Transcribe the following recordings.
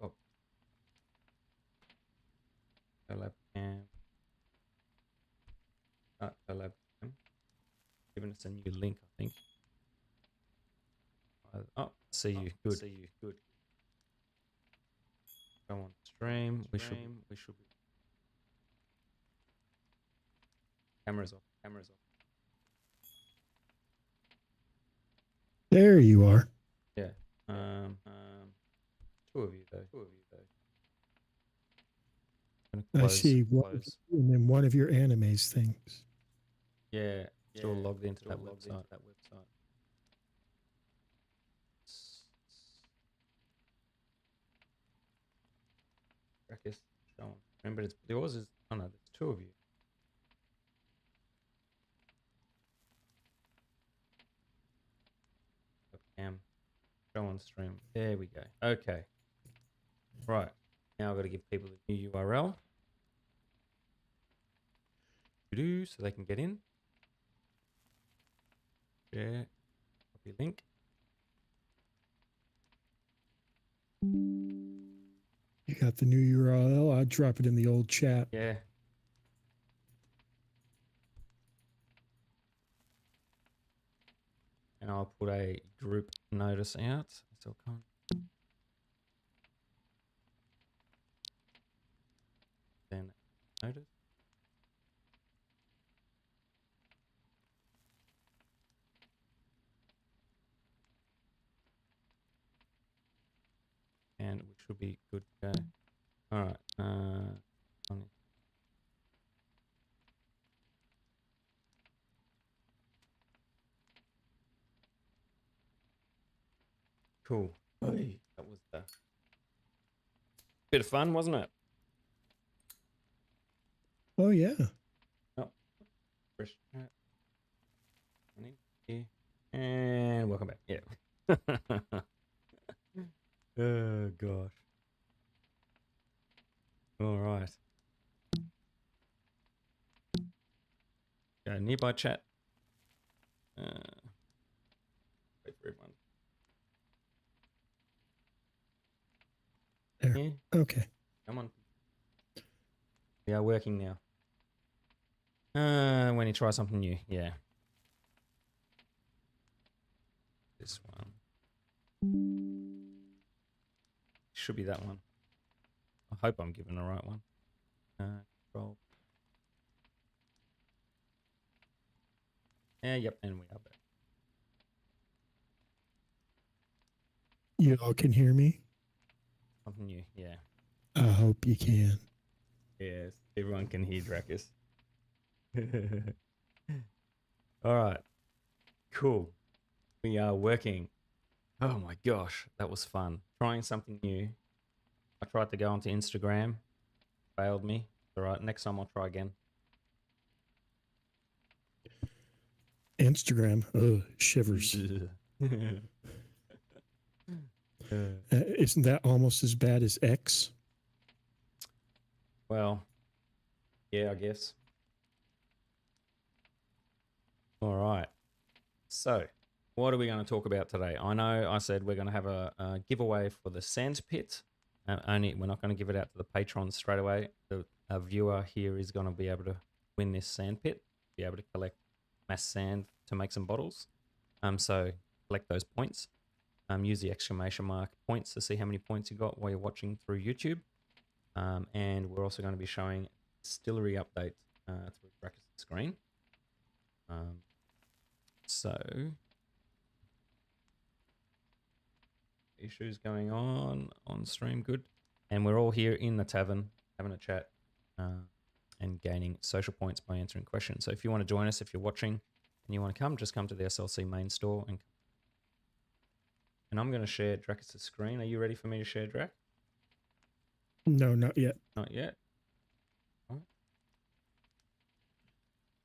Oh, collab cam. Collab cam. Giving us a new link, I think. Oh, see you. Good. Go on stream. We should be. Cameras off. There you are. Yeah. Two of you though. I see one, and then one of your animes things. Yeah. Still logged into that website. Drakkhis, remember, it's yours is. Oh no, there's two of you. Cam. Show on stream. There we go. Okay. Right. Now I've got to give people a new URL. So they can get in. Share. Copy link. You got the new URL. I'll drop it in the old chat. Yeah. And I'll put a group notice out. SL Colonies. Then notice. And we should be good to go. All right. Cool. Hey, that was a bit of fun, wasn't it? Oh yeah. Oh, fresh chat. And welcome back. Yeah. Oh gosh. All right. Go nearby chat. Wait for everyone. There. Yeah. Okay. Come on. We are working now. When you try something new, yeah. This one. Should be that one. I hope I'm giving the right one. Control. Yeah, yep, and we are back. You all can hear me? Something new, yeah. I hope you can. Yes, everyone can hear Drakkhis. All right, cool. We are working. Oh my gosh, that was fun. Trying something new. I tried to go onto Instagram, failed me. All right, next time I'll try again. Instagram, shivers. Isn't that almost as bad as X? Well, yeah, I guess. All right. So, what are we going to talk about today? I know I said we're going to have a giveaway for the sand pit. Only we're not going to give it out to the patrons straight away. A viewer here is going to be able to win this sand pit, be able to collect mass sand to make some bottles. So collect those points. Use the exclamation mark points to see how many points you got while you're watching through YouTube. And we're also going to be showing distillery update through Drakkhis screen. So issues going on stream, good. And we're all here in the tavern having a chat and gaining social points by answering questions. So if you want to join us, if you're watching and you want to come, just come to the SLC main store. And I'm going to share Drakkhis' screen. Are you ready for me to share, Drak? No, not yet. Not yet. Right.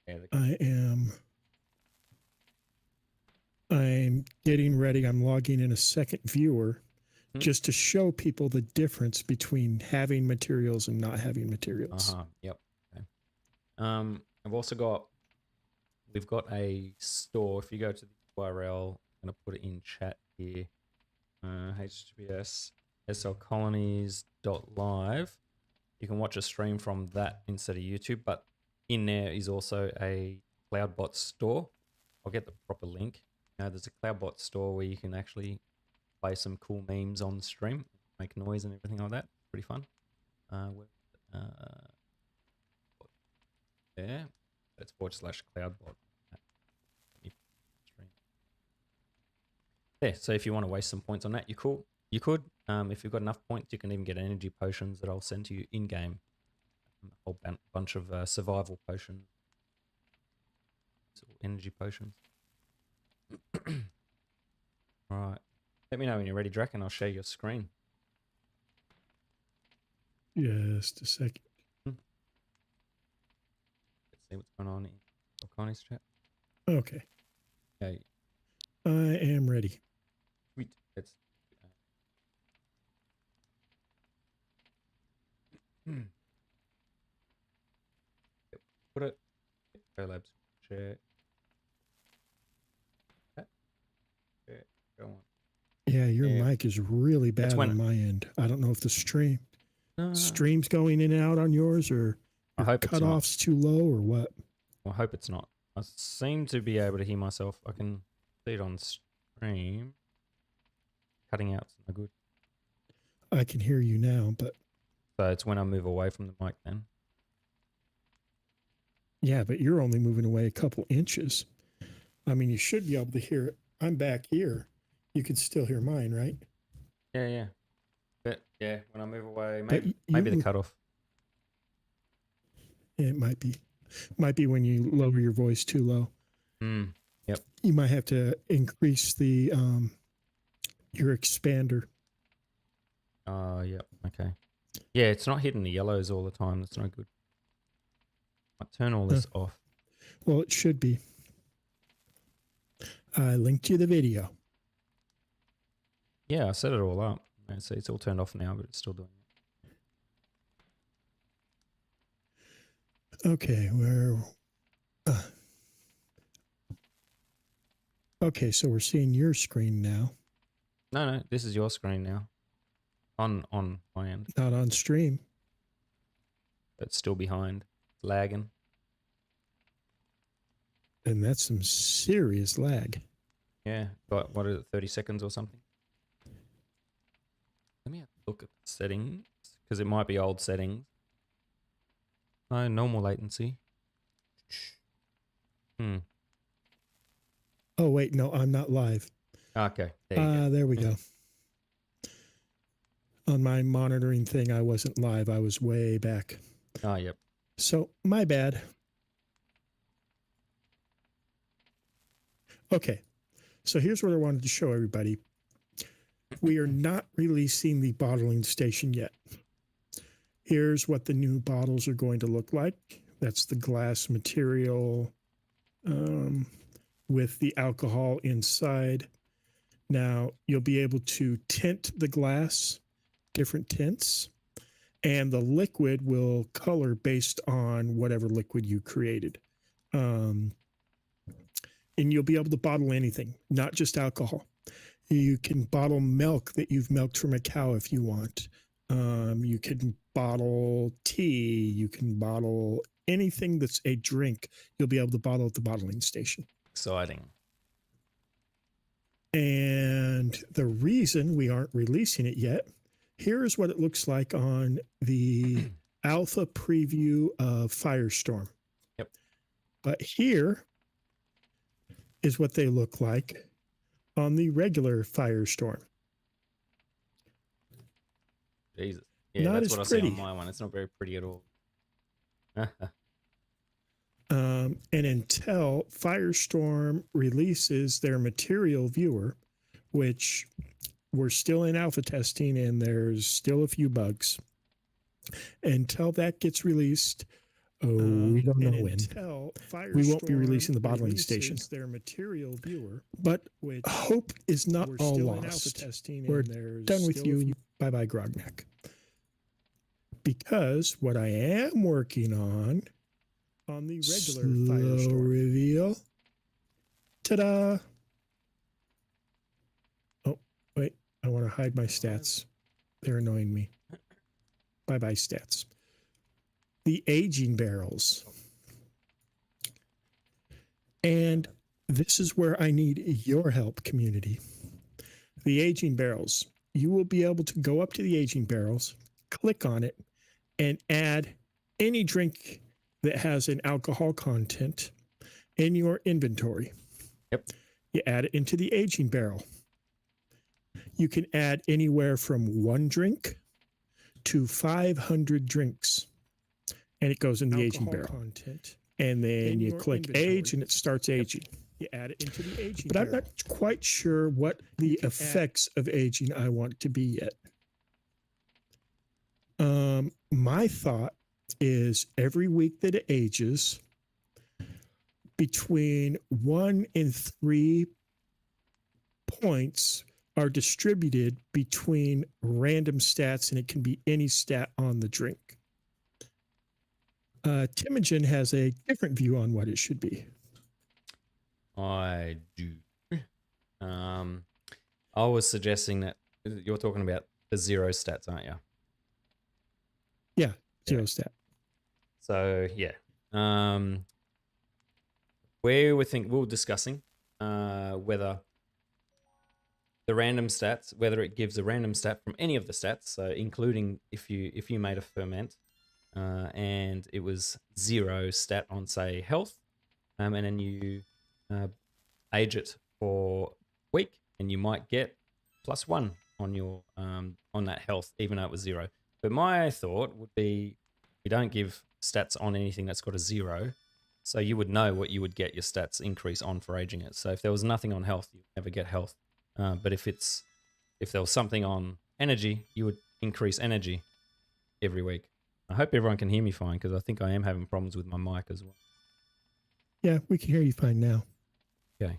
Yeah, I am. I'm getting ready. I'm logging in a second viewer just to show people the difference between having materials and not having materials. Yep. Okay. We've got a store. If you go to the URL, I'm going to put it in chat here. HTTPS slcolonies.live. You can watch a stream from that instead of YouTube, but in there is also a CloudBot store. I'll get the proper link. There's a CloudBot store where you can actually play some cool memes on stream, make noise and everything like that. Pretty fun. There. That's /CloudBot. Yeah, so if you want to waste some points on that, you could. If you've got enough points, you can even get energy potions that I'll send to you in game. A whole bunch of survival potions, energy potions. All right, let me know when you're ready, Drak, and I'll share your screen. Just a second. Let's see what's going on in Connie's chat. Okay. Okay. I am ready. Sweet. Let's. Put it. Labs. Share. Go on. Yeah, your mic is really bad on my end. I don't know if the stream's going in and out on yours, or I hope cutoff's too low, or what. I hope it's not. I seem to be able to hear myself. I can see it on stream. Cutting out's no good. I can hear you now, but so it's when I move away from the mic then. Yeah, but you're only moving away a couple inches. I mean, you should be able to hear it. I'm back here. You can still hear mine, right? Yeah. But yeah, when I move away, maybe the cutoff. It might be. Might be when you lower your voice too low. Yep. You might have to increase the your expander. Yep. Okay. Yeah, it's not hitting the yellows all the time. That's no good. I'll turn all this off. Well, it should be. I linked you the video. Yeah, I set it all up. See, it's all turned off now, but it's still doing it. Okay, okay, so we're seeing your screen now. No, this is your screen now. On my end. Not on stream. It's still behind. It's lagging. And that's some serious lag. Yeah, but what is it, 30 seconds or something? Let me have a look at the settings, because it might be old settings. No, normal latency. Oh, wait, no, I'm not live. Okay, there you go. There we go. On my monitoring thing, I wasn't live. I was way back. Oh, yep. So, my bad. Okay, so here's what I wanted to show everybody. We are not releasing the bottling station yet. Here's what the new bottles are going to look like. That's the glass material with the alcohol inside. Now, you'll be able to tint the glass, different tints, and the liquid will color based on whatever liquid you created. And you'll be able to bottle anything, not just alcohol. You can bottle milk that you've milked from a cow if you want. You can bottle tea. You can bottle anything that's a drink. You'll be able to bottle at the bottling station. Exciting. And the reason we aren't releasing it yet, here's what it looks like on the alpha preview of Firestorm. Yep. But here is what they look like on the regular Firestorm. Jesus. Yeah, not that's what pretty. I see on my one. It's not very pretty at all. And until Firestorm releases their material viewer, which we're still in alpha testing and there's still a few bugs, until that gets released, we don't know when. We won't be releasing the bottling station. Their material viewer, but hope is not all lost. We're done with you. Bye-bye, Grognak. Because what I am working on the regular Firestorm reveal. Ta-da! Oh, wait. I want to hide my stats. They're annoying me. Bye-bye stats. The aging barrels. And this is where I need your help, community. The aging barrels. You will be able to go up to the aging barrels, click on it, and add any drink that has an alcohol content in your inventory. Yep. You add it into the aging barrel. You can add anywhere from 1 drink to 500 drinks, and it goes in the aging barrel. Content and then you click age, and it starts aging. You add it into the aging barrel. But I'm not quite sure what the effects of aging I want to be yet. My thought is every week that it ages, between 1 and 3 points are distributed between random stats, and it can be any stat on the drink. Temujin has a different view on what it should be. I do. I was suggesting that you're talking about the 0 stats, aren't you? Yeah, 0 stat. So yeah, we were discussing whether the random stats, whether it gives a random stat from any of the stats, so including if you made a ferment, and it was 0 stat on, say, health, and then you age it for a week, and you might get +1 on your on that health, even though it was 0. But my thought would be, we don't give stats on anything that's got a 0, so you would know what you would get your stats increase on for aging it. So if there was nothing on health, you'd never get health. But if there was something on energy, you would increase energy every week. I hope everyone can hear me fine, because I think I am having problems with my mic as well. Yeah, we can hear you fine now. Okay.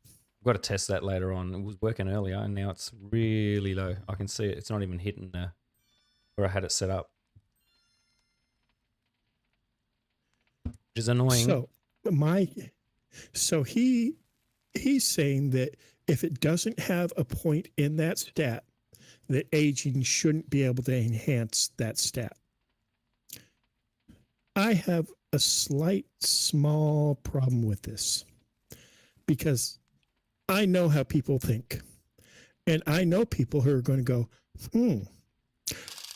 I've got to test that later on. It was working earlier, and now it's really low. I can see it. It's not even hitting where I had it set up, which is annoying. So he's saying that if it doesn't have a point in that stat, that aging shouldn't be able to enhance that stat. I have a small problem with this, because I know how people think, and I know people who are going to go,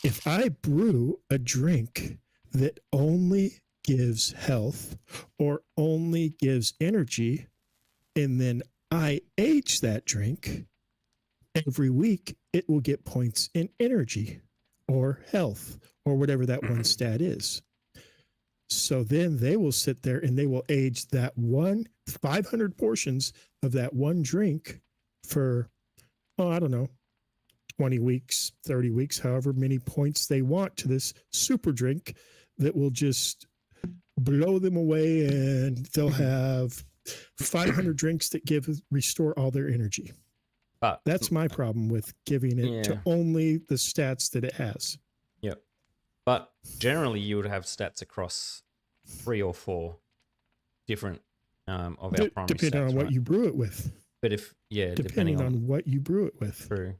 if I brew a drink that only gives health or only gives energy, and then I age that drink, every week it will get points in energy or health or whatever that one stat is. So then they will sit there and they will age that 500 portions of that one drink for, I don't know, 20 weeks, 30 weeks, however many points they want to this super drink that will just blow them away, and they'll have 500 drinks that restore all their energy. But that's my problem with giving it to only the stats that it has. Yep. But generally you would have stats across 3 or 4 different of our primary depending stats, on what you brew it with. But depending on what you brew it with. True.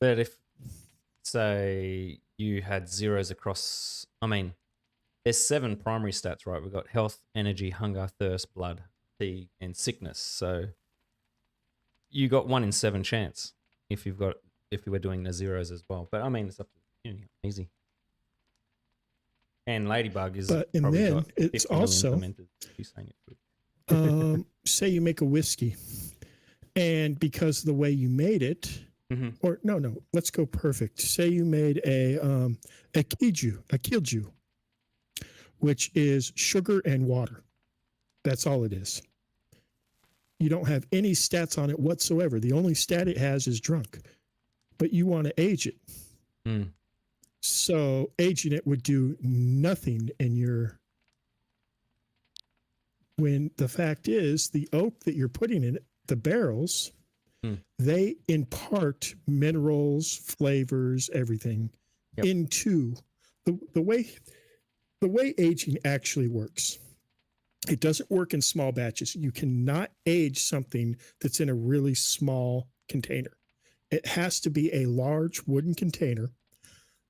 But if, say, you had 0s across, there's 7 primary stats, right? We've got health, energy, hunger, thirst, blood, fatigue, and sickness. So you got 1 in 7 chance if you were doing the 0s as well. But it's up to the community. Easy. And Ladybug is probably got 50 it's also implemented. He's saying it. Say you make a whiskey, and because of the way you made it, or no, let's go perfect. Say you made a kilju, which is sugar and water. That's all it is. You don't have any stats on it whatsoever. The only stat it has is drunk, but you want to age it. So aging it would do nothing in your, when the fact is the oak that you're putting in it, the barrels, they impart minerals, flavors, everything into the way aging actually works. It doesn't work in small batches. You cannot age something that's in a really small container. It has to be a large wooden container.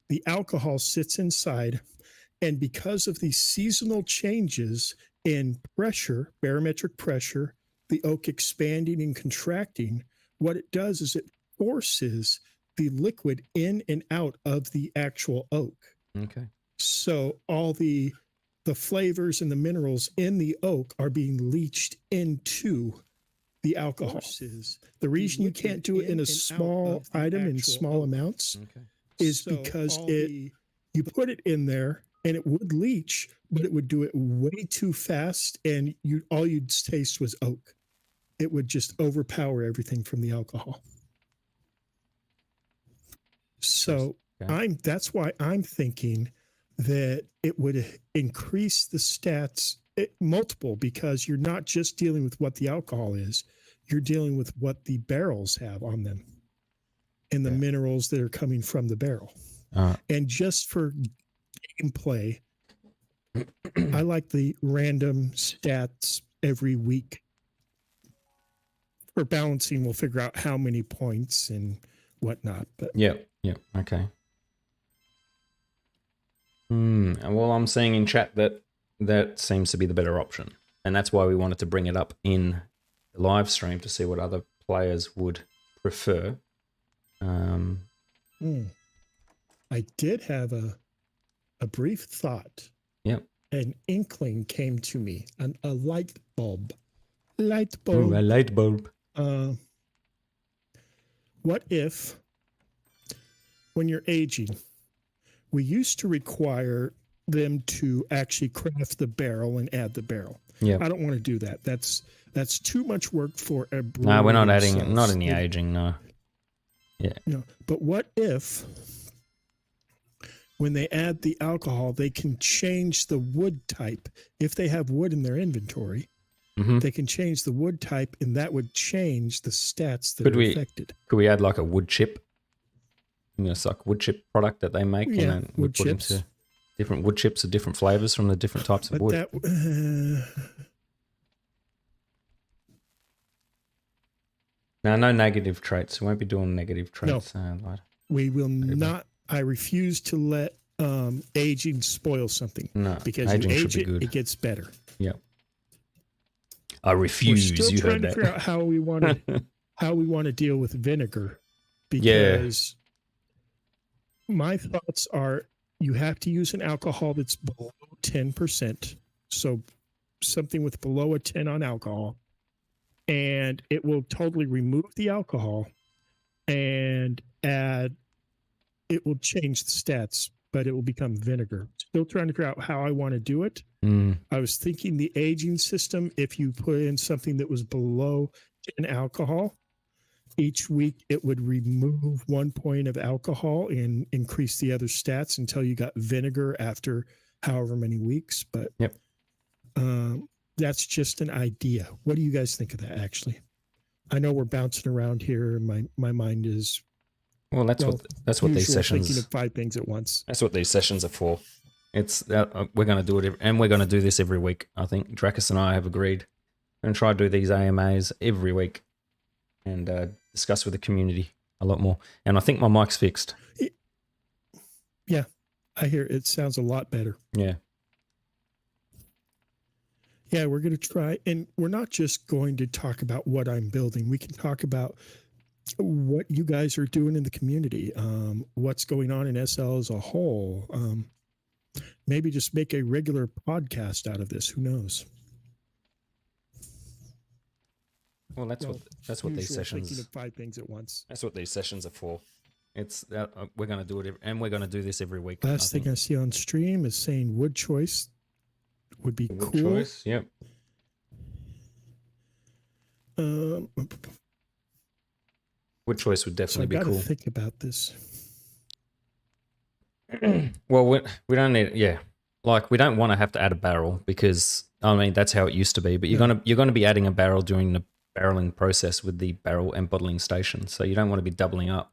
The alcohol sits inside. And because of the seasonal changes in pressure, barometric pressure, the oak expanding and contracting, what it does is it forces the liquid in and out of the actual oak. Okay. So all the flavors and the minerals in the oak are being leached into the alcohol. The reason you can't do it in a small item in small amounts is because you put it in there and it would leach, but it would do it way too fast, and all you'd taste was oak. It would just overpower everything from the alcohol. So that's why I'm thinking that it would increase the stats multiple, because you're not just dealing with what the alcohol is, you're dealing with what the barrels have on them and the minerals that are coming from the barrel. And just for gameplay, I like the random stats every week. For balancing, we'll figure out how many points and whatnot. But okay. Well, I'm seeing in chat that seems to be the better option, and that's why we wanted to bring it up in the live stream to see what other players would prefer. I did have a brief thought. Yep. An inkling came to me, a light bulb. Light bulb. Ooh, a light bulb. What if, when you're aging, we used to require them to actually craft the barrel and add the barrel. Yeah. I don't want to do that. That's too much work for a brewery. No, we're not adding it. Not in the aging, no. Yeah. No. But what if, when they add the alcohol, they can change the wood type? If they have wood in their inventory, they can change the wood type, and that would change the stats that are affected. Could we add like a wood chip? It's like wood chip product that they make. Yeah, and we wood put chips. Into different wood chips of different flavors from the different types of wood. No negative traits. We won't be doing negative traits. No, we will not. I refuse to let aging spoil something. No, because aging you age should be good. It gets better. Yep. I refuse. We're still you trying heard to that. figure out how we want to deal with vinegar, because my thoughts are you have to use an alcohol that's below 10%. So something with below a 10 on alcohol, and it will totally remove the alcohol and it will change the stats, but it will become vinegar. Still trying to figure out how I want to do it. I was thinking the aging system, if you put in something that was below 10 alcohol, each week it would remove 1 point of alcohol and increase the other stats until you got vinegar after however many weeks. But that's just an idea. What do you guys think of that, actually? I know we're bouncing around here, and my mind is... Well, that's what these sessions... thinking of 5 things at once. That's what these sessions are for. It's we're going to do it, and we're going to do this every week. I think Drakkhis and I have agreed. We're going to try to do these AMAs every week and discuss with the community a lot more. And I think my mic's fixed. Yeah, I hear it sounds a lot better. Yeah. Yeah, we're going to try, and we're not just going to talk about what I'm building. We can talk about what you guys are doing in the community, what's going on in SL as a whole. Maybe just make a regular podcast out of this. Who knows? Well, that's what these sessions. Thinking of 5 things at once. That's what these sessions are for. It's we're going to do it, and we're going to do this every week. Last thing I see on stream is saying wood choice would be wood cool. Choice, yep. Wood choice would definitely be cool. I got to think about this. Well, we don't need, like we don't want to have to add a barrel, because I mean that's how it used to be. But you're gonna be adding a barrel during the barreling process with the barrel and bottling station, so you don't want to be doubling up.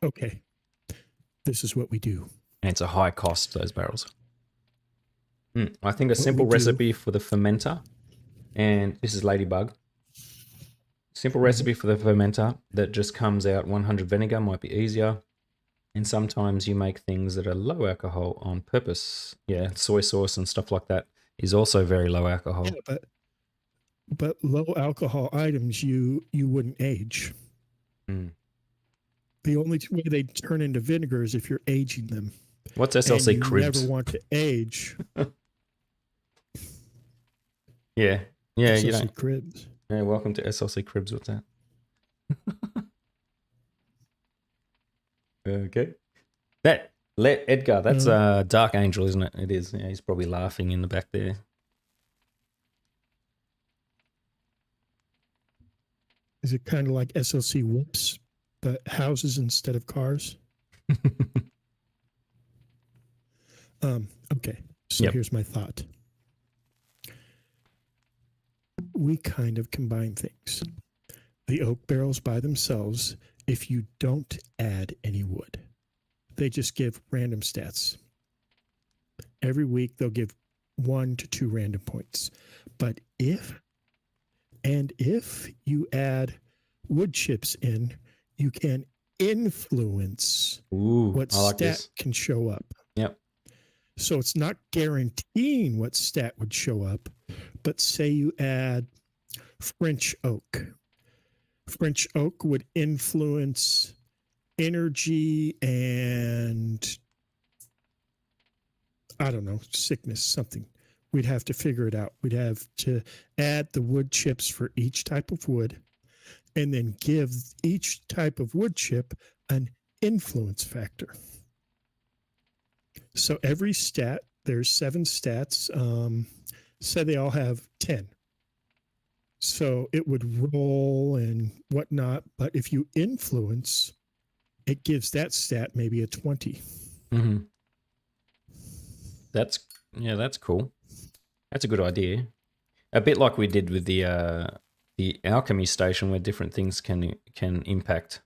Okay, this is what we do. And it's a high cost, those barrels. I think a simple recipe for the fermenter, and this is Ladybug. Simple recipe for the fermenter that just comes out 100 vinegar might be easier. And sometimes you make things that are low alcohol on purpose. Yeah, soy sauce and stuff like that is also very low alcohol. Yeah, but low alcohol items you wouldn't age. Mm. The only way they turn into vinegar is if you're aging them. What's SLC and you Cribs? never want to age. Yeah, you SLC don't. Cribs. Yeah, welcome to SLC Cribs. What's that? Okay. Edgar, that's Dark Angel, isn't it? It is. Yeah, he's probably laughing in the back there. Is it kind of like SLC Whoops, but houses instead of cars? Okay, so here's my thought. We kind of combine things. The oak barrels by themselves, if you don't add any wood, they just give random stats. Every week they'll give 1 to 2 random points. But if you add wood chips in, you can influence what stat can show up. Yep. So it's not guaranteeing what stat would show up, but say you add French oak. French oak would influence energy and, I don't know, sickness, something. We'd have to figure it out. We'd have to add the wood chips for each type of wood and then give each type of wood chip an influence factor. So every stat, there's 7 stats. Say they all have 10. So it would roll and whatnot. But if you influence, it gives that stat maybe a 20. Mm-hmm. That's cool. That's a good idea. A bit like we did with the alchemy station, where different things can impact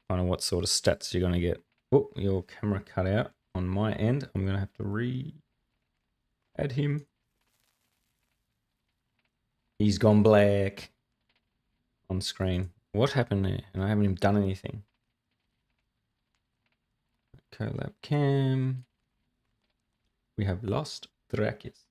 kind of what sort of stats you're going to get. Oh, your camera cut out on my end. I'm going to have to re-add him. He's gone black on screen. What happened there? And I haven't even done anything. Collab cam. We have lost Drakkhis.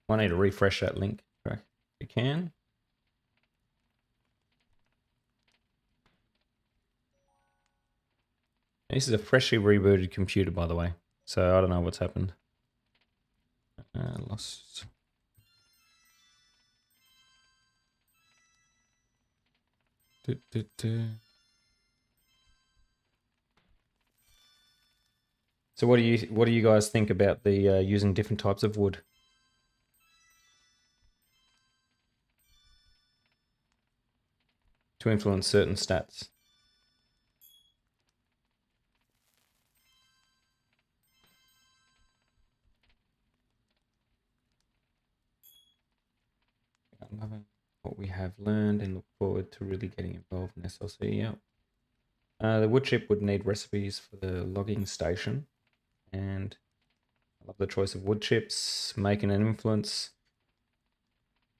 I need to refresh that link. If you can. This is a freshly rebooted computer, by the way. So I don't know what's happened. Lost. So what do you guys think about the using different types of wood? To influence certain stats. I'm loving what we have learned and look forward to really getting involved in SLC. Yep. The wood chip would need recipes for the logging station, and I love the choice of wood chips, making an influence.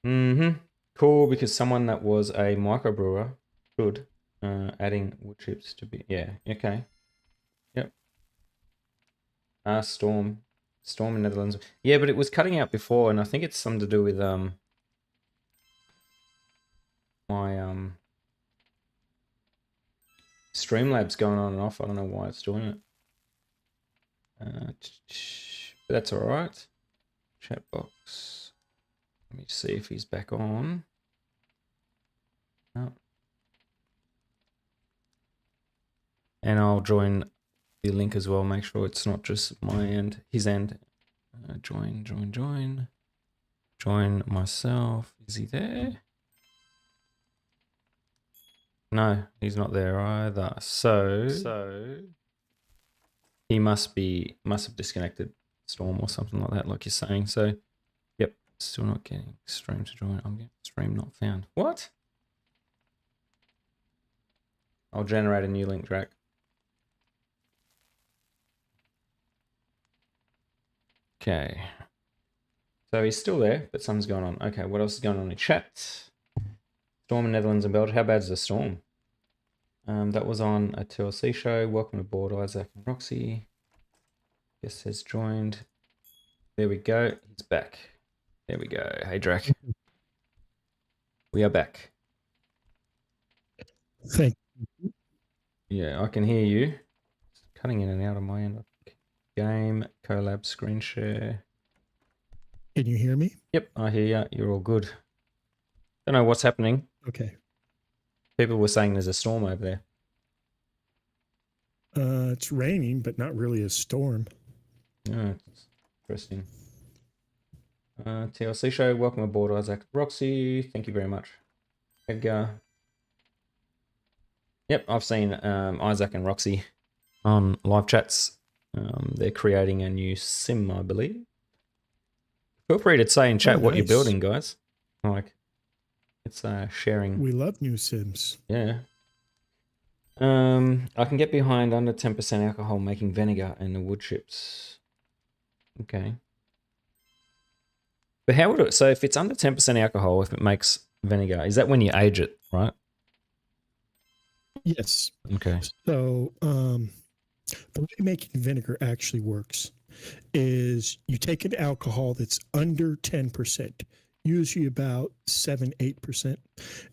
Cool, because someone that was a microbrewer should adding wood chips to be okay. Yep. Storm in Netherlands. Yeah, but it was cutting out before, and I think it's something to do with my Streamlabs going on and off. I don't know why it's doing it. But that's all right. Chat box. Let me see if he's back on. No. And I'll join the link as well. Make sure it's not just my end, his end. Join myself. Is he there? No, he's not there either. So he must have disconnected Storm or something like that, like you're saying. So, yep, still not getting stream to join. I'm getting stream not found. What? I'll generate a new link, Drak. Okay. So he's still there, but something's going on. Okay, what else is going on in chat? Storm in Netherlands and Belgium. How bad is the storm? That was on a TLC show. Welcome aboard, Isaac and Roxy. Guest has joined. There we go. He's back. There we go. Hey, Drak. We are back. Thank you. Yeah, I can hear you. It's cutting in and out on my end. Game, collab, screen share. Can you hear me? Yep, I hear you. You're all good. Don't know what's happening. Okay. People were saying there's a storm over there. It's raining, but not really a storm. Oh, interesting. TLC show. Welcome aboard, Isaac. Roxy, thank you very much. Edgar. Yep, I've seen Isaac and Roxy on live chats. They're creating a new sim, I believe. Feel free to say in chat what you're building, guys. Like, it's sharing. We love new sims. Yeah. I can get behind under 10% alcohol making vinegar and the wood chips. Okay. But how would it, so if it's under 10% alcohol, if it makes vinegar, is that when you age it, right? Yes. Okay. So the way making vinegar actually works is you take an alcohol that's under 10%, usually about 7-8%,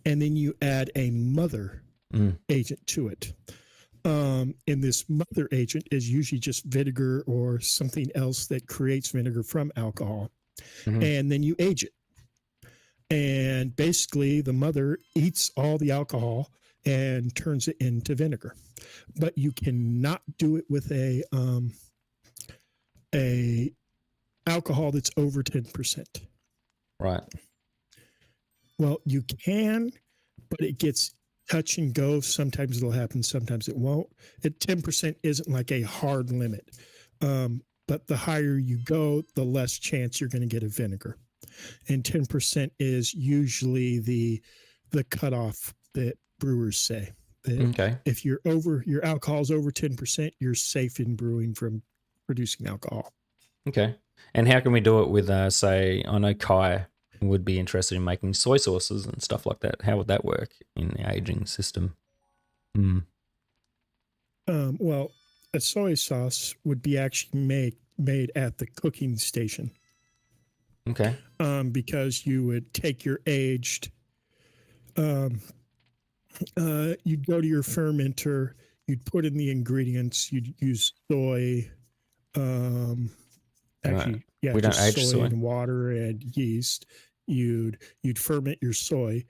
and then you add a mother agent to it. And this mother agent is usually just vinegar or something else that creates vinegar from alcohol. And then you age it. And basically the mother eats all the alcohol and turns it into vinegar. But you cannot do it with a alcohol that's over 10%. Right. Well, you can, but it gets touch and go. Sometimes it'll happen, sometimes it won't. At 10% isn't like a hard limit. But the higher you go, the less chance you're going to get a vinegar. And 10% is usually the cutoff that brewers say. That if your alcohol's over 10%, you're safe in brewing from producing alcohol. Okay. And how can we do it with, say, I know Kai would be interested in making soy sauces and stuff like that. How would that work in the aging system? Well, a soy sauce would be actually made at the cooking station. Okay. Because you would take your aged, you'd go to your fermenter, you'd put in the ingredients, you'd use soy. Actually, yeah, we don't age soy and water and yeast. You'd ferment your soy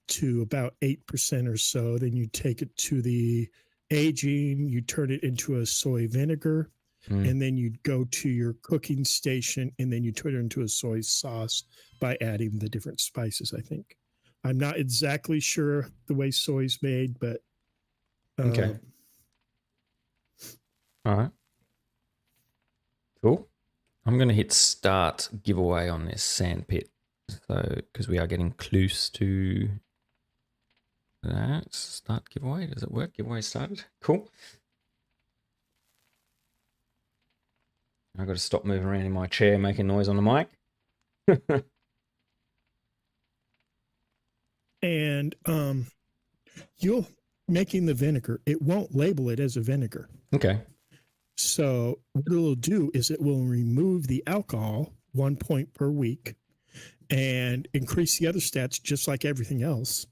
to about 8% or so. Then you take it to the aging. You turn it into a soy vinegar, and then you'd go to your cooking station, and then you turn it into a soy sauce by adding the different spices. I think I'm not exactly sure the way soy's made, but okay. All right. Cool. I'm going to hit start giveaway on this sand pit. So, because we are getting close to that. Start giveaway. Does it work? Giveaway started. Cool. I've got to stop moving around in my chair making noise on the mic. And you're making the vinegar. It won't label it as a vinegar. Okay. So what it'll do is it will remove the alcohol 1 point per week and increase the other stats just like everything else.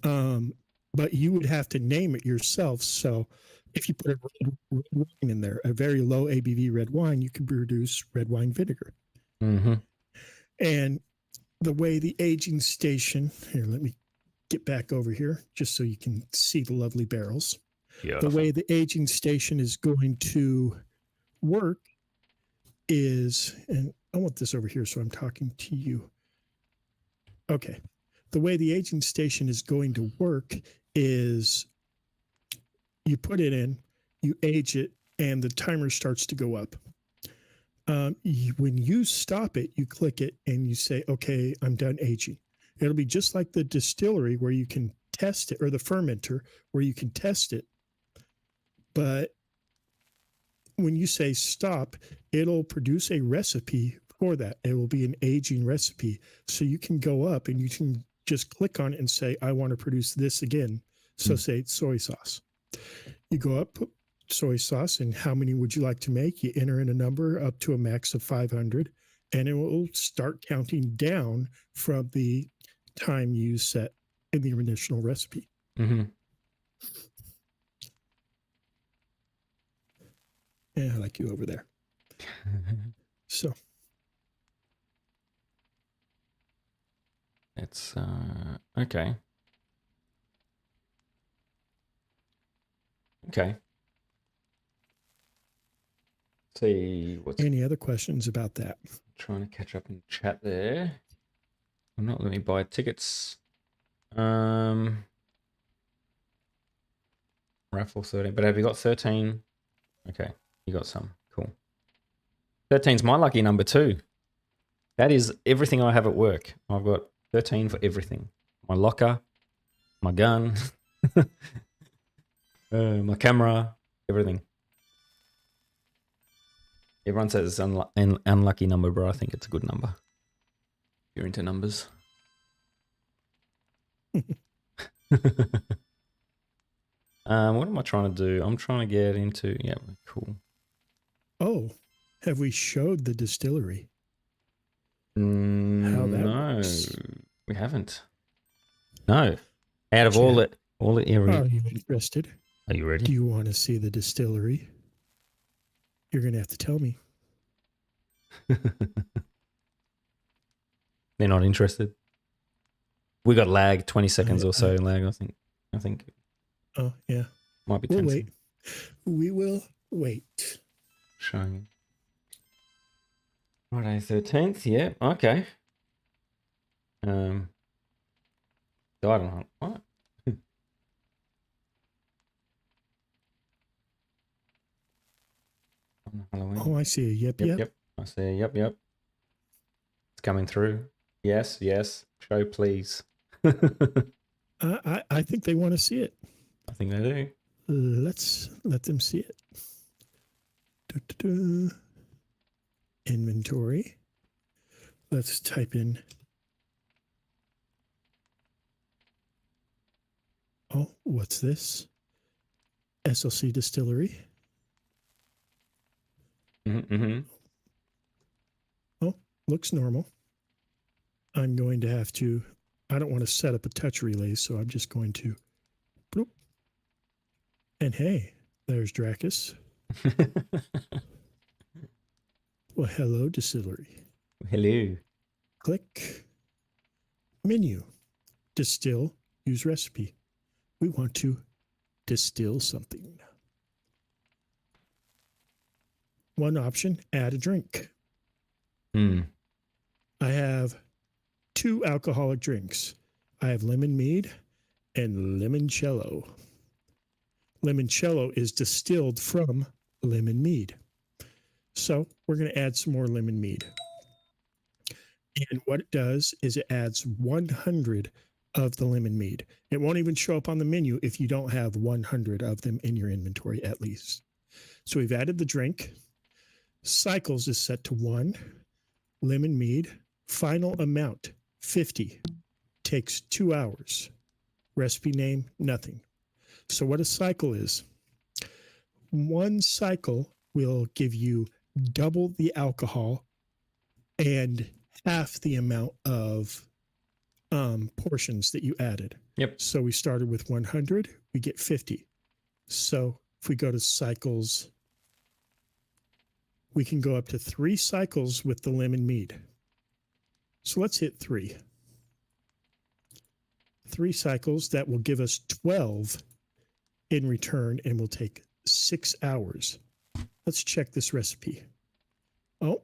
But you would have to name it yourself. So if you put a red wine in there, a very low ABV red wine, you can produce red wine vinegar. And the way the aging station, here, let me get back over here just so you can see the lovely barrels. Yeah. The way the aging station is going to work is, and I want this over here so I'm talking to you. Okay. The way the aging station is going to work is you put it in, you age it, and the timer starts to go up. When you stop it, you click it and you say, okay, I'm done aging. It'll be just like the distillery where you can test it, or the fermenter where you can test it. But when you say stop, it'll produce a recipe for that. It will be an aging recipe. So you can go up and you can just click on it and say, I want to produce this again. So say it's soy sauce. You go up, put soy sauce, and how many would you like to make? You enter in a number up to a max of 500, and it will start counting down from the time you set in the original recipe. Mm-hmm. Yeah, I like you over there. So it's okay. Okay. See what's any other questions about that? trying to catch up in chat there. I'm not letting me buy tickets. Raffle 13. But have you got 13? Okay, you got some. Cool. 13's my lucky number too. That is everything I have at work. I've got 13 for everything. My locker, my gun, my camera, everything. Everyone says it's an unlucky number, but I think it's a good number. If you're into numbers. What am I trying to do? I'm trying to get into... Yeah, cool. Oh, have we showed the distillery? How that works? We haven't. No. Out of all the areas... Are you interested? Are you ready? Do you want to see the distillery? You're going to have to tell me. They're not interested. We got lag, 20 seconds or so lag, I think. Oh, yeah. Might be 10 We'll wait. seconds. We will wait. Showing. Friday 13th, yeah, okay. Died on what? Halloween. Oh, I see. Yep. I see. Yep. It's coming through. Yes. Show, please. I think they want to see it. I think they do. Let's let them see it. Inventory. Let's type in. Oh, what's this? SLC Distillery. Mm-hmm. Oh, looks normal. I'm going to have to, I don't want to set up a touch relay, so I'm just going to, bloop. And hey, there's Drakkhis. Well, hello, distillery. Hello. Click. Menu. Distill. Use recipe. We want to distill something. One option, add a drink. I have 2 alcoholic drinks. I have lemon mead and limoncello. Limoncello is distilled from lemon mead. So we're going to add some more lemon mead. And what it does is it adds 100 of the lemon mead. It won't even show up on the menu if you don't have 100 of them in your inventory at least. So we've added the drink. Cycles is set to 1. Lemon mead. Final amount, 50. Takes 2 hours. Recipe name, nothing. So what a cycle is, 1 cycle will give you double the alcohol and half the amount of portions that you added. Yep. So we started with 100, we get 50. So if we go to cycles, we can go up to 3 cycles with the lemon mead. So let's hit 3. 3 cycles, that will give us 12 in return and will take 6 hours. Let's check this recipe. Oh,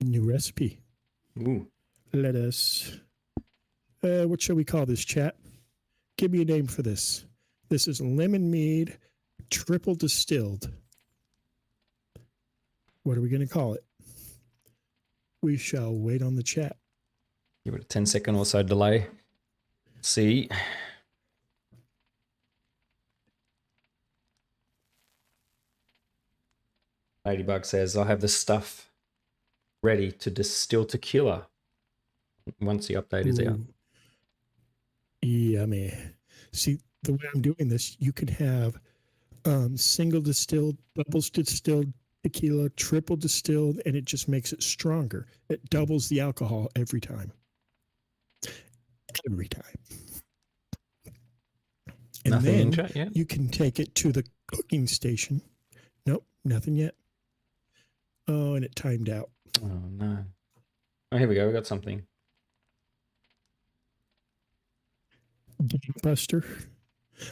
new recipe. Ooh. Let us, what shall we call this, chat? Give me a name for this. This is lemon mead, triple distilled. What are we going to call it? We shall wait on the chat. Give it a 10-second or so delay. See. Ladybug says, I have the stuff ready to distill tequila once the update is out. Ooh, yummy. See, the way I'm doing this, you can have single distilled, doubles distilled tequila, triple distilled, and it just makes it stronger. It doubles the alcohol every time. Every time. And Nothing in then chat yet? you can take it to the cooking station. Nope, nothing yet. Oh, and it timed out. Oh, no. Oh, here we go. We got something. Gangbuster.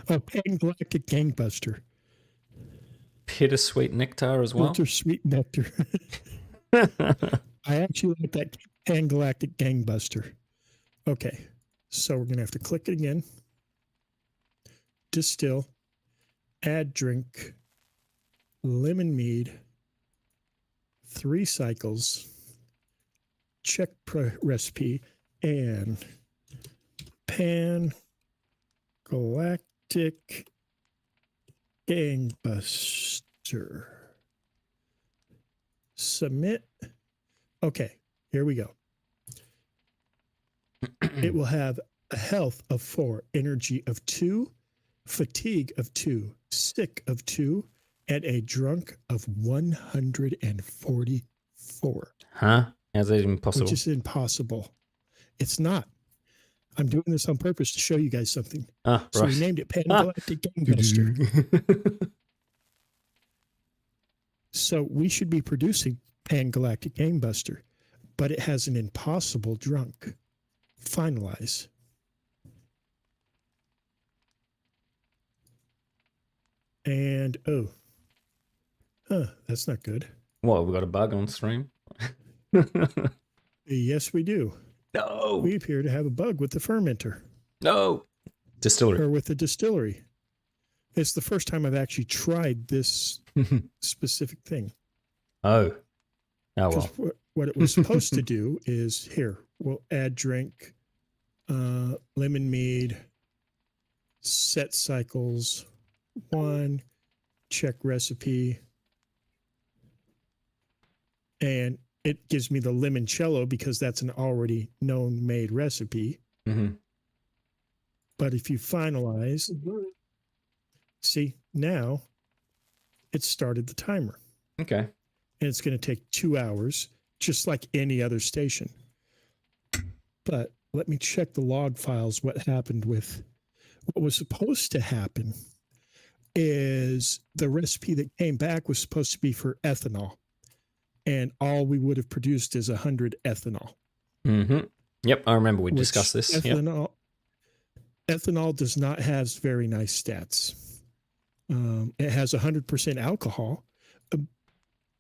Oh, Pan-Galactic Gangbuster. Bittersweet nectar as well. Ultra sweet nectar. I actually like that Pan-Galactic Gangbuster. Okay, so we're going to have to click it again. Distill. Add drink. Lemon mead. 3 cycles. Check recipe. And Pan-Galactic Gangbuster. Submit. Okay, here we go. It will have a health of 4, energy of 2, fatigue of 2, sick of 2, and a drunk of 144. Huh? How's that impossible? Which is impossible. It's not. I'm doing this on purpose to show you guys something. Ah, So right. we named it Pan-Galactic Gangbuster. So we should be producing Pan-Galactic Gangbuster, but it has an impossible drunk. Finalize. And, oh. Huh, that's not good. What, we got a bug on stream? Yes, we do. No. We appear to have a bug with the fermenter. No. Distillery. Or with the distillery. It's the first time I've actually tried this specific thing. Oh. Oh, well. What it was supposed to do is, here, we'll add drink, lemon mead, set cycles, 1, check recipe, and it gives me the limoncello because that's an already known made recipe. Mm-hmm. But if you finalize, see, now it started the timer. Okay. And it's going to take 2 hours, just like any other station. But let me check the log files. What happened with what was supposed to happen is the recipe that came back was supposed to be for ethanol. And all we would have produced is 100 ethanol. Mm-hmm. Yep, I remember we discussed this. Ethanol does not have very nice stats. It has 100% alcohol,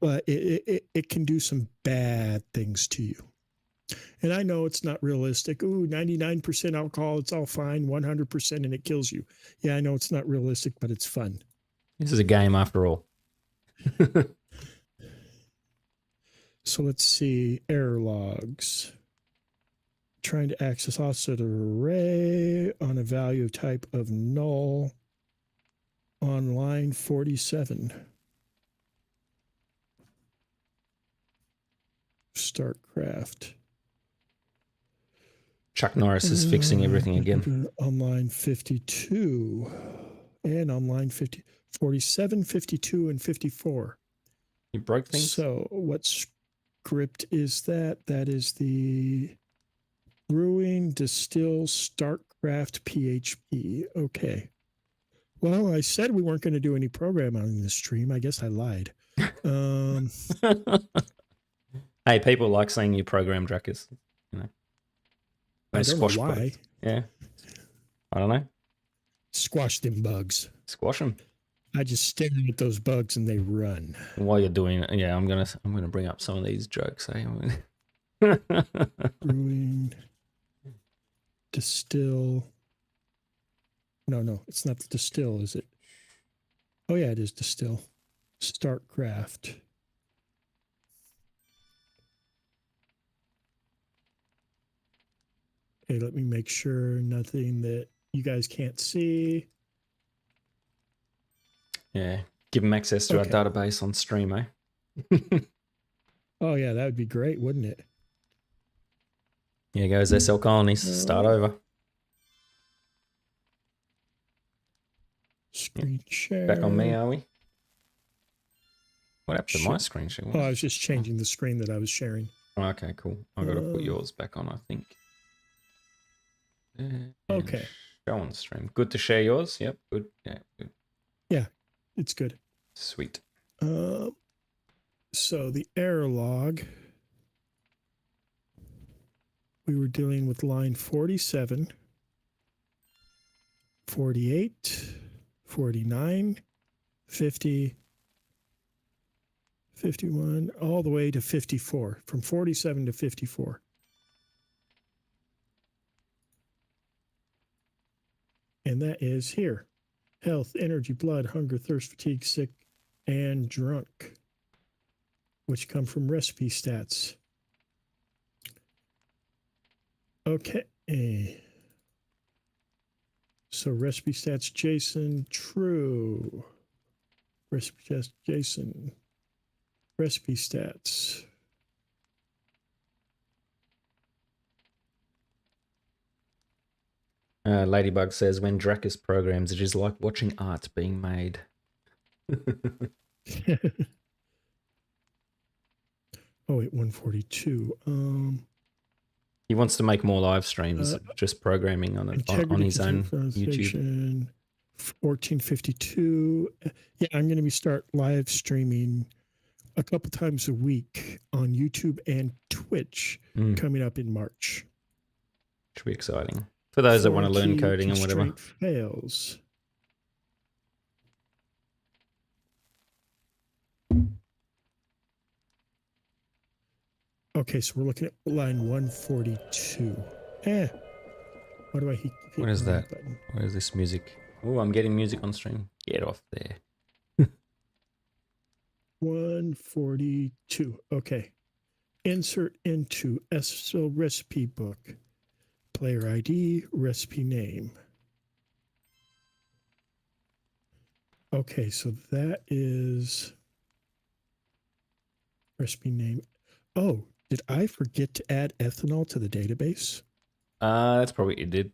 but it can do some bad things to you. And I know it's not realistic. Ooh, 99% alcohol, it's all fine. 100% and it kills you. Yeah, I know it's not realistic, but it's fun. This is a game after all. So let's see, error logs. Trying to access offset array on a value type of null on line 47. Start craft. Chuck Norris is fixing everything again. On line 52 and on line 47, 52, and 54. You broke things? So what script is that? That is the brewing, distill, start craft, PHP. Okay. Well, I said we weren't going to do any programming on this stream. I guess I lied. Hey, people like saying you program Drakkhis. You know. I don't know why. Bugs. Yeah. I don't know. Squash them bugs. Squash them. I just stare at those bugs and they run. While you're doing it, yeah, I'm gonna bring up some of these jokes. Eh? Brewing, distill. No, it's not the distill, is it? Oh yeah, it is distill. Start craft. Okay, let me make sure nothing that you guys can't see. Yeah, give them access to our database on stream, eh? Oh, yeah, that would be great, wouldn't it? Here goes SL Colonies. Start over. Screen share. Back on me, are we? What happened to my Shit. screen share? Oh, I was just changing the screen that I was sharing. Oh, okay, cool. I got to put yours back on, I think. Okay. Show on stream. Good to share yours. Yep, good. Yeah, good. Yeah, it's good. Sweet. So the error log, we were dealing with line 47, 48, 49, 50, 51, all the way to 54, from 47 to 54. And that is here. Health, energy, blood, hunger, thirst, fatigue, sick, and drunk, which come from recipe stats. Okay. So recipe stats, Jason, true. Recipe stats, Jason. Recipe stats. Ladybug says, when Drakkhis programs, it is like watching art being made. Oh, wait, 142. He wants to make more live streams, just programming on his own YouTube. 1452. Yeah, I'm going to start live streaming a couple times a week on YouTube and Twitch coming up in March. Should be exciting. For those that want to learn coding and whatever. Fails. Okay, so we're looking at line 142. Why do I keep What is that? Button? What is this music? Oh, I'm getting music on stream. Get off there. 142. Okay. Insert into SL recipe book. Player ID, recipe name. Okay, so that is recipe name. Oh, did I forget to add ethanol to the database? That's probably what you did.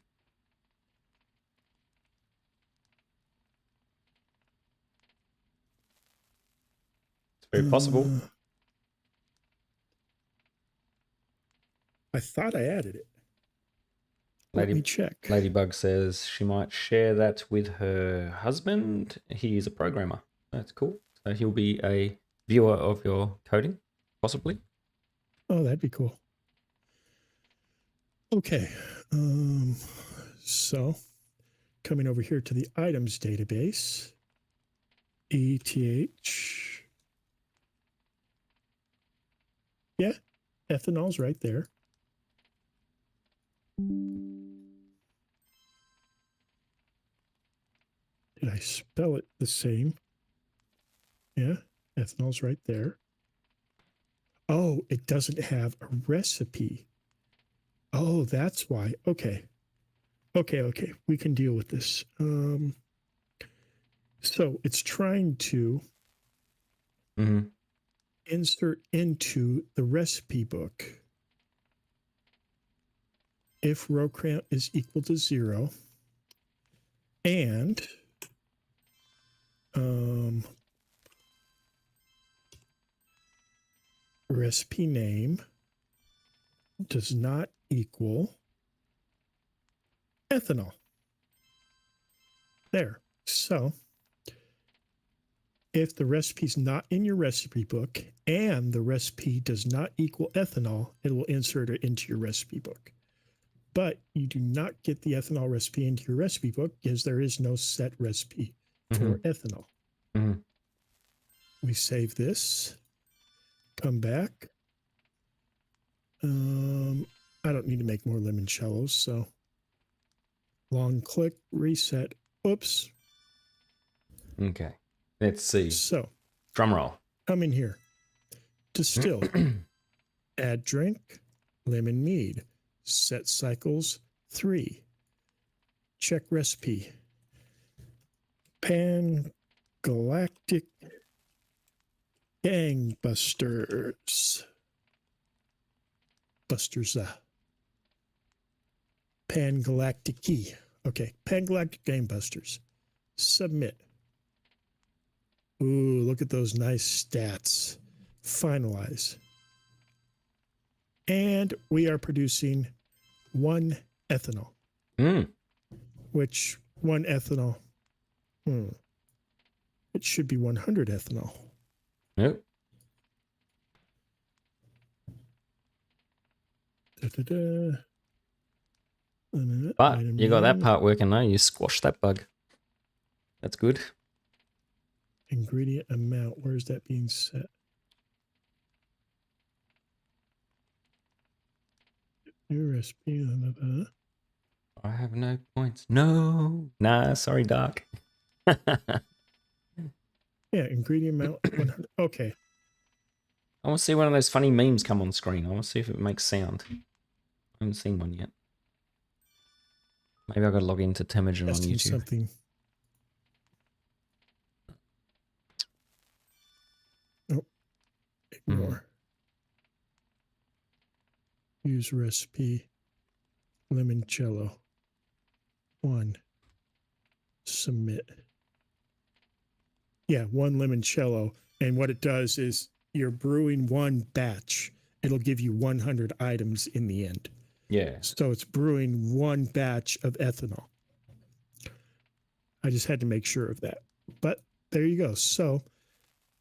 It's very possible. I thought I added it. Let me check. Ladybug says she might share that with her husband. He is a programmer. That's cool. So he'll be a viewer of your coding, possibly. Oh, that'd be cool. Okay. So coming over here to the items database, ETH. Yeah, ethanol's right there. Did I spell it the same? Yeah, ethanol's right there. Oh, it doesn't have a recipe. Oh, that's why. Okay. Okay. We can deal with this. So it's trying to insert into the recipe book if row count is equal to 0 and recipe name does not equal ethanol. There. So if the recipe is not in your recipe book and the recipe does not equal ethanol, it will insert it into your recipe book. But you do not get the ethanol recipe into your recipe book because there is no set recipe for ethanol. We save this, come back. I don't need to make more limoncellos, so long click, reset. Oops. Okay. Let's see. So, drum roll. Come in here. Distill. Add drink. Lemon mead. Set cycles 3. Check recipe. Pan Galactic Gangbusters. Busters. Pangalactic key. Okay, Pangalactic Game Busters. Submit. Ooh, look at those nice stats. Finalize. And we are producing 1 ethanol. Which 1 ethanol? It should be 100 ethanol. Nope. But you got that part working though. You squashed that bug. That's good. Ingredient amount. Where's that being set? New recipe. I have no points. No. Nah, sorry, Dark. Yeah, ingredient amount 100. Okay. I want to see one of those funny memes come on screen. I want to see if it makes sound. I haven't seen one yet. Maybe I've got to log into Temujin on YouTube. Something. Oh, ignore. Use recipe. Limoncello. 1. Submit. Yeah, 1 limoncello. And what it does is you're brewing 1 batch. It'll give you 100 items in the end. Yeah. So it's brewing 1 batch of ethanol. I just had to make sure of that. But there you go. So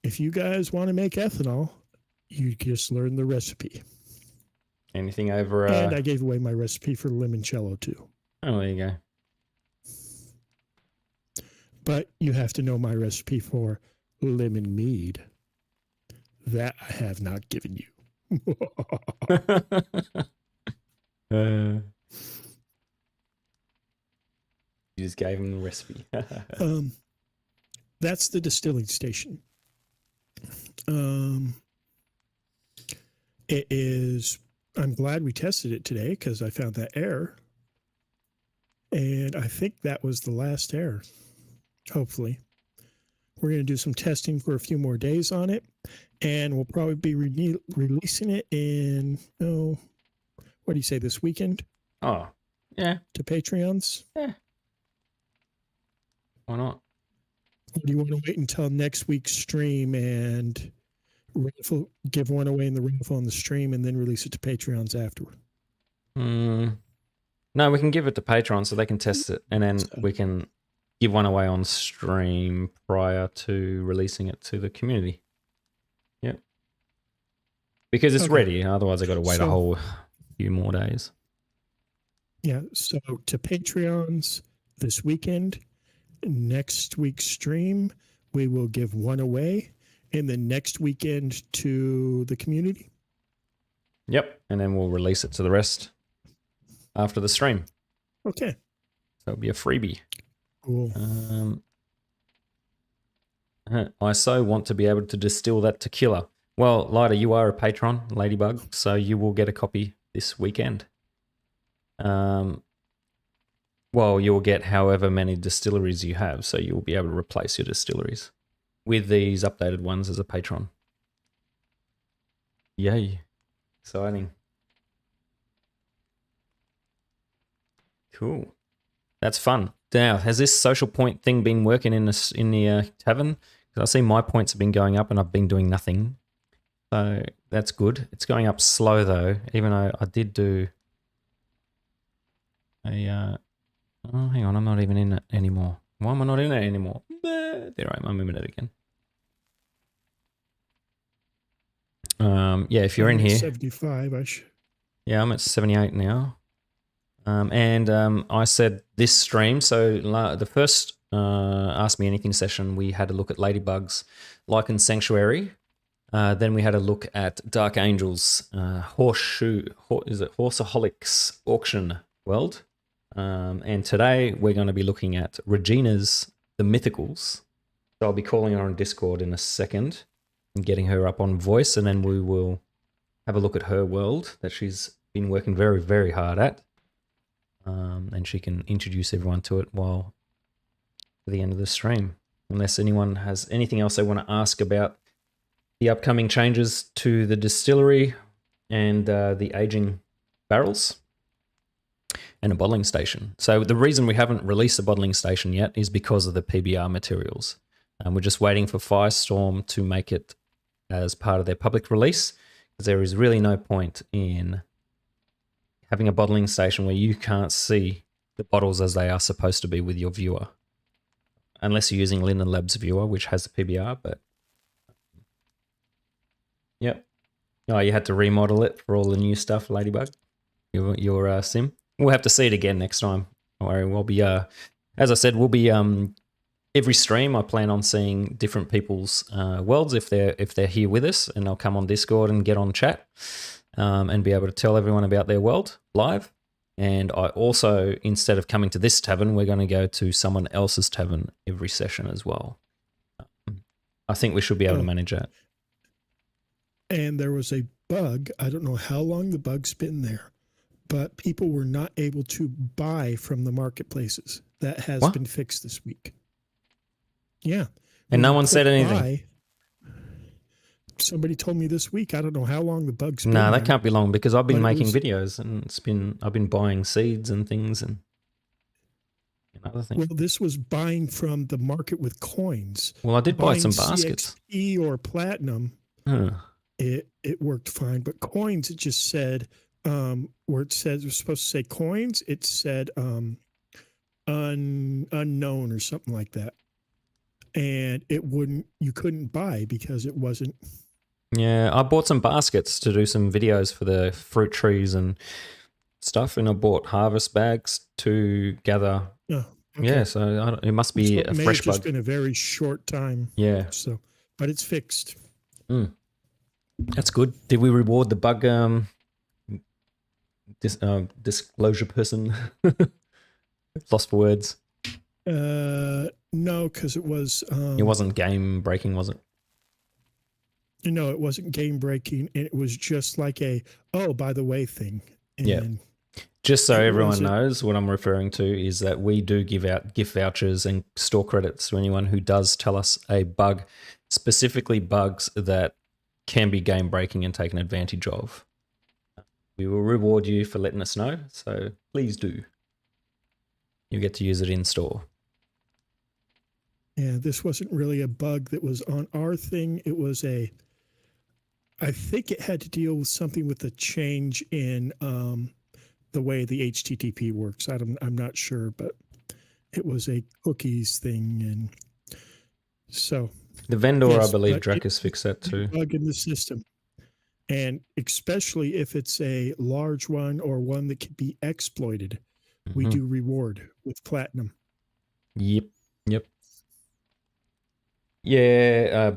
if you guys want to make ethanol, you just learn the recipe. Anything over... And I gave away my recipe for limoncello too. Oh, there you go. But you have to know my recipe for lemon mead. That I have not given you. You just gave him the recipe. That's the distilling station. It is... I'm glad we tested it today because I found that error. And I think that was the last error. Hopefully. We're going to do some testing for a few more days on it. And we'll probably be releasing it in, what do you say, this weekend? Oh, yeah. To Patreons? Yeah. Why not? Or do you want to wait until next week's stream and raffle, give one away in the raffle on the stream and then release it to Patreons afterward? No, we can give it to Patreon so they can test it, and then we can give one away on stream prior to releasing it to the community. Yep. Because it's ready. Otherwise, I got to wait a whole few more days. Yeah. So to Patreons this weekend, next week's stream, we will give one away. And then next weekend to the community. Yep. And then we'll release it to the rest after the stream. Okay. So it'll be a freebie. Cool. I so want to be able to distill that tequila. Well, Lida, you are a patron, Ladybug, so you will get a copy this weekend. Well, you'll get however many distilleries you have, so you'll be able to replace your distilleries with these updated ones as a patron. Yay. Exciting. Cool. That's fun. Now, has this social point thing been working in the tavern? Because I see my points have been going up and I've been doing nothing. So that's good. It's going up slow though, even though I did do a... oh, hang on, I'm not even in it anymore. Why am I not in it anymore? There I am, I'm in it again. Yeah, if you're in here... 75, Yeah, I'm at 78 now. I said this stream, so the first Ask Me Anything session, we had a look at Ladybug's Lichen Sanctuary. Then we had a look at Dark Angel's Horseaholics Auction World. And today we're going to be looking at Regina's The Mythicals. So I'll be calling her on Discord in a second and getting her up on voice, and then we will have a look at her world that she's been working very, very hard at. And she can introduce everyone to it while to the end of the stream. Unless anyone has anything else they want to ask about the upcoming changes to the distillery, and the aging barrels, and a bottling station. So the reason we haven't released a bottling station yet is because of the PBR materials. We're just waiting for Firestorm to make it as part of their public release, because there is really no point in having a bottling station where you can't see the bottles as they are supposed to be with your viewer. Unless you're using Linden Labs viewer, which has a PBR, but yep. Oh, you had to remodel it for all the new stuff, Ladybug. Your sim. We'll have to see it again next time. Don't worry. We'll be as I said, we'll be every stream. I plan on seeing different people's worlds if they're here with us, and they'll come on Discord and get on chat and be able to tell everyone about their world live. And I also, instead of coming to this tavern, we're going to go to someone else's tavern every session as well. I think we should be able to manage that. And there was a bug. I don't know how long the bug's been there, but people were not able to buy from the marketplaces. That has been fixed this week. Yeah. And no one said anything. Somebody told me this week. I don't know how long the bug's been. No, that can't be long, because I've been making videos, and I've been buying seeds and things and other things. Well, this was buying from the market with coins. Well, I did buy some baskets. CXP or platinum. It worked fine, but coins, it just said where it says it was supposed to say coins, it said unknown or something like that. And you couldn't buy because it wasn't. Yeah, I bought some baskets to do some videos for the fruit trees and stuff, and I bought harvest bags to gather. Oh, okay. Yeah, so it must be a fresh bug. It's been a very short time. Yeah. So, but it's fixed. That's good. Did we reward the bug disclosure person? Lost for words. No, because it was. It wasn't game breaking, was it? No, it wasn't game breaking. It was just like a by the way thing. And yeah. Just so everyone knows, what I'm referring to is that we do give out gift vouchers and store credits to anyone who does tell us a bug, specifically bugs that can be game breaking and taken advantage of. We will reward you for letting us know, so please do. You get to use it in store. Yeah, this wasn't really a bug that was on our thing. It was I think it had to deal with something with the change in the way the HTTP works. I'm not sure, but it was a cookies thing, and so the vendor, I believe, Drakkhis fixed that too. Bug in the system, and especially if it's a large one or one that can be exploited, we do reward with platinum. Yep. Yeah,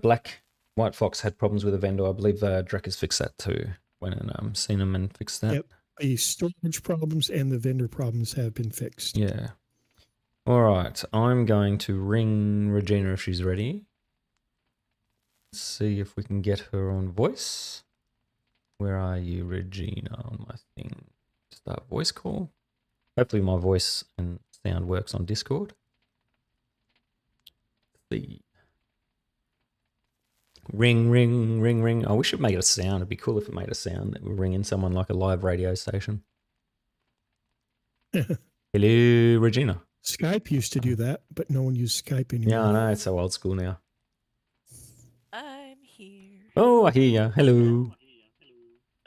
White Fox had problems with a vendor. I believe Drakkhis fixed that too. Went and seen him and fixed that. Yep. The storage problems and the vendor problems have been fixed. Yeah. All right. I'm going to ring Regina if she's ready. Let's see if we can get her on voice. Where are you, Regina, on my thing? Start voice call. Hopefully my voice and sound works on Discord. Ring, ring, ring, ring. I wish it made a sound. It'd be cool if it made a sound that we're ringing someone like a live radio station. Hello, Regina. Skype used to do that, but no one used Skype anymore. Yeah, I know. It's so old school now. I'm here. Oh, I hear you. Hello.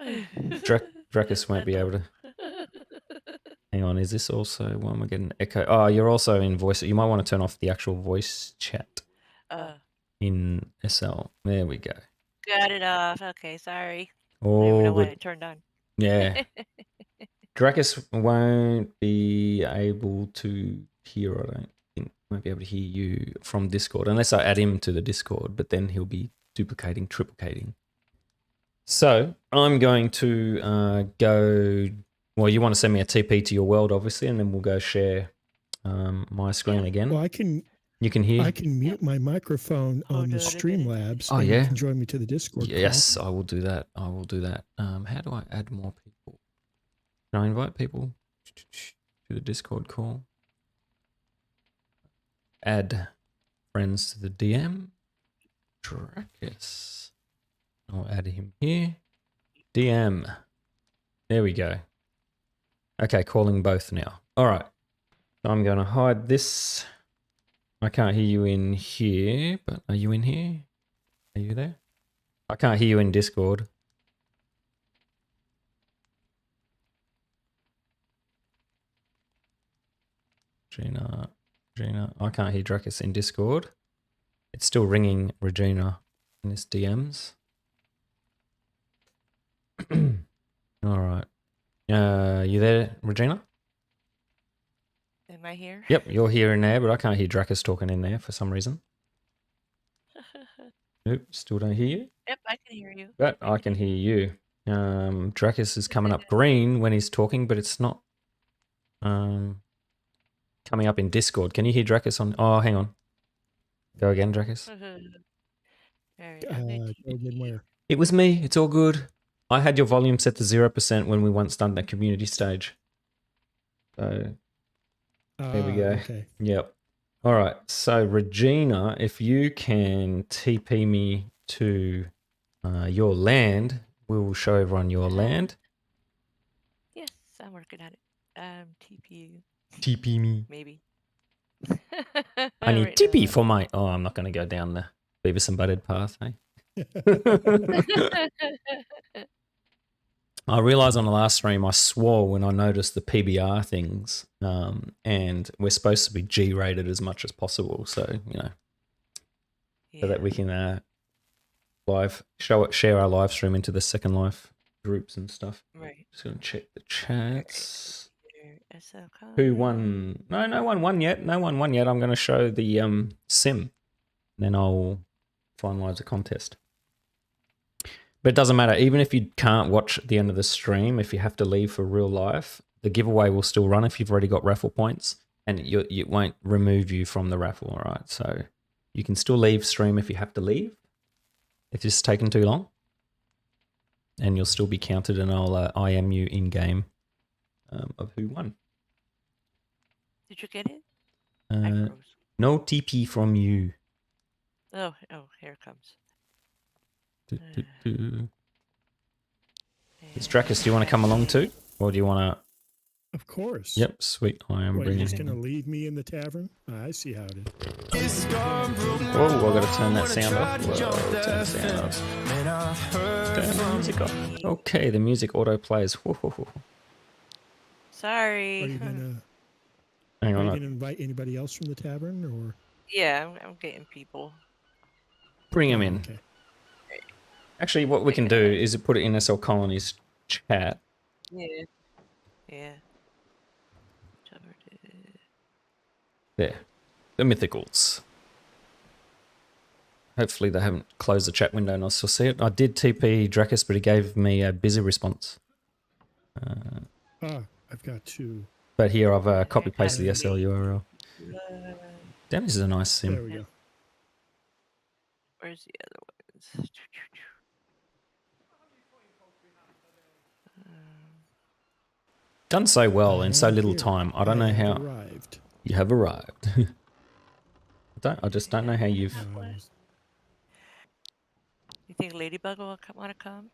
Drakkhis won't be able to. Hang on. Is this also one we're getting echo? Oh, you're also in voice. You might want to turn off the actual voice chat. In SL. There we go. Got it off. Okay, sorry. Oh, I don't know why it turned on. Yeah. Drakkhis won't be able to hear, I don't think. Won't be able to hear you from Discord unless I add him to the Discord, but then he'll be duplicating, triplicating. So I'm going to go. Well, you want to send me a TP to your world, obviously, and then we'll go share my screen again. Well, you can hear. I can mute my microphone on the Streamlabs. Oh, yeah. You can join me to the Discord. Yes, call. I will do that. How do I add more people? Can I invite people to the Discord call? Add friends to the DM. Drakkhis. I'll add him here. DM. There we go. Okay, calling both now. All right. So I'm going to hide this. I can't hear you in here, but are you in here? Are you there? I can't hear you in Discord. Regina. I can't hear Drakkhis in Discord. It's still ringing Regina in his DMs. All right. You there, Regina? Am I here? Yep, you're here and there, but I can't hear Drakkhis talking in there for some reason. Nope, still don't hear you. Yep, I can hear you. But I can hear you. Drakkhis is coming up green when he's talking, but it's not coming up in Discord. Can you hear Drakkhis on? Oh, hang on. Go again, Drakkhis. Alright, Go again where? It was me. It's all good. I had your volume set to 0% when we once done that community stage. So there we go. Okay. Yep. All right. So Regina, if you can TP me to your land, we will show everyone your land. yes, I'm working on it. TPU. TP me. Maybe. I need Right TP now. for my... Oh, I'm not going to go down the Beavis and Butthead path, hey? I realised on the last stream I swore when I noticed the PBR things, and we're supposed to be G-rated as much as possible, so, you know, so that we can share our live stream into the Second Life groups and stuff. Right. Just going to check the chats. SL Colonies. Who won? No one won yet. No one won yet. I'm going to show the sim. Then I'll finalise the contest. But it doesn't matter. Even if you can't watch the end of the stream, if you have to leave for real life, the giveaway will still run if you've already got raffle points, and it won't remove you from the raffle, all right? So you can still leave stream if you have to leave, if it's taken too long, and you'll still be counted, and I'll IM you in-game of who won. Did you get it? I froze. No TP from you. Oh, here it comes. It's Drakkhis, do you want to come along too? Or do you want to... Of course. Yep, sweet. I am What, are you bringing just him. going to leave me in the tavern? I see how it is. Oh, I've got to turn that sound off. Whoa, turn the sound off. Turn the music off. Okay, the music auto plays. Whoa. Sorry. Are you going Hang on. to invite anybody else from the tavern? Or? Yeah, I'm getting people. Bring him in. Okay. Actually, what we can do is put it in SL Colonies chat. Yeah. There. The Mythicals. Hopefully they haven't closed the chat window and I'll still see it. I did TP Drakkhis, but he gave me a busy response. I've got two. But here I've copy-pasted the SL URL. Damn, this is a nice sim. There we go. Where's the other ones? Done so well in so And little here, time. I don't know have how arrived. you have arrived. I just don't know how you've... You think Ladybug will want to come?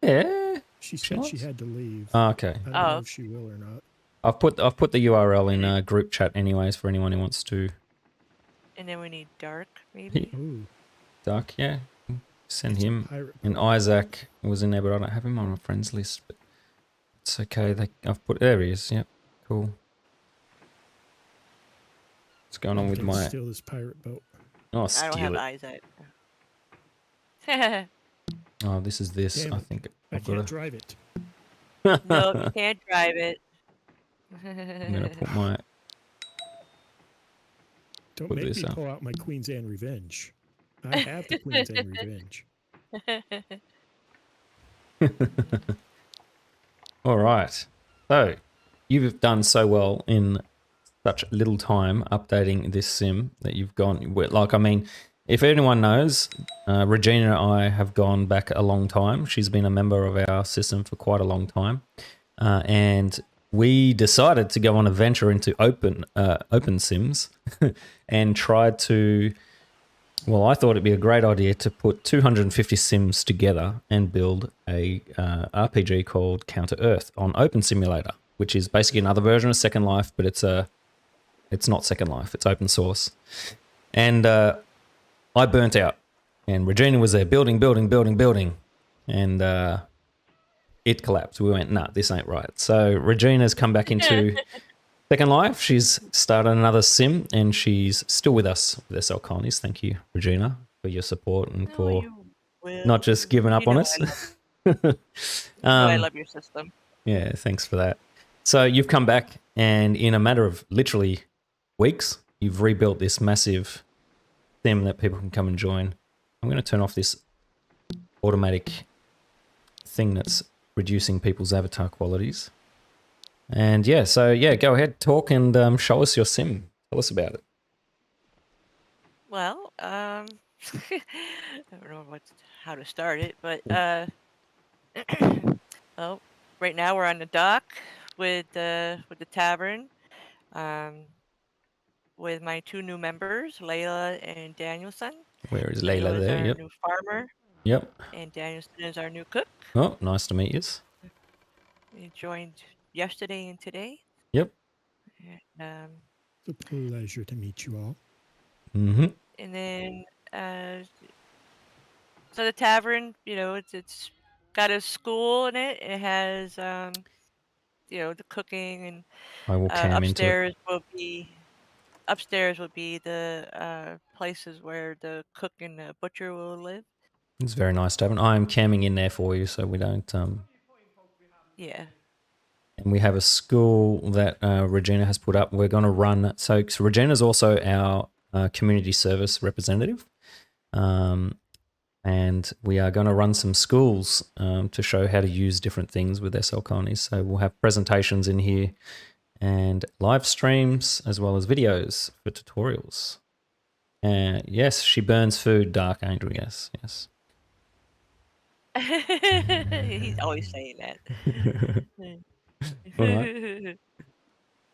Yeah. She said she wants? had to leave. Oh, okay. I don't know if she will or not. I've put the URL in a group chat anyways for anyone who wants to. And then we need Dark, maybe? Ooh, Dark, yeah. Send it's a him. pirate And boat. Isaac was in there, but I don't have him on my friends list. But it's okay. I've put... There he is. Yep. Cool. What's going on with Don't my... steal this pirate boat. Oh, I don't steal have it. Isaac. Oh, this is this. Damn I it. think I I've can't got drive it. No, you can't drive it. I'm going to put my... Don't Put make this me up. pull out my Queen's Anne Revenge. I have the Queen's Anne Revenge. All right. So, you've done so well in such little time updating this sim that you've gone... Like, I mean, if anyone knows, Regina and I have gone back a long time. She's been a member of our system for quite a long time. And we decided to go on a venture into open sims and tried to Well, I thought it'd be a great idea to put 250 Sims together and build a RPG called Counter Earth on Open Simulator, which is basically another version of Second Life, but it's not Second Life, it's open source. And I burnt out, and Regina was there building, and it collapsed. We went, nah, this ain't right. So Regina's come back into Second Life. She's started another sim, and she's still with us with SL Colonies. Thank you, Regina, for your support and for not just giving up on us. I love your system. Yeah, thanks for that. So you've come back, and in a matter of literally weeks, you've rebuilt this massive sim that people can come and join. I'm going to turn off this automatic thing that's reducing people's avatar qualities. And yeah, so yeah, go ahead, talk and show us your sim. Tell us about it. Well, I don't know how to start it, but well, right now we're on the dock with the tavern, with my 2 new members, Layla and Danielson. Where is Layla Layla is there? our Yep. new farmer, Yep. and Danielson is our new cook. Oh, nice to meet you. He joined yesterday and today. Yep. And, It's a pleasure to meet you all. Mm-hmm. and then so the tavern, it's got a school in it. It has the cooking, and I will cam into it. upstairs will be the places where the cook and the butcher will live. It's very nice to have it. I am camming in there for you, so we don't. Yeah. And we have a school that Regina has put up. We're going to run. So Regina's also our community service representative. And we are going to run some schools to show how to use different things with SL Colonies. So we'll have presentations in here and live streams as well as videos for tutorials. Yes, she burns food, Dark Angel. Yes, yes. He's always saying that. All right.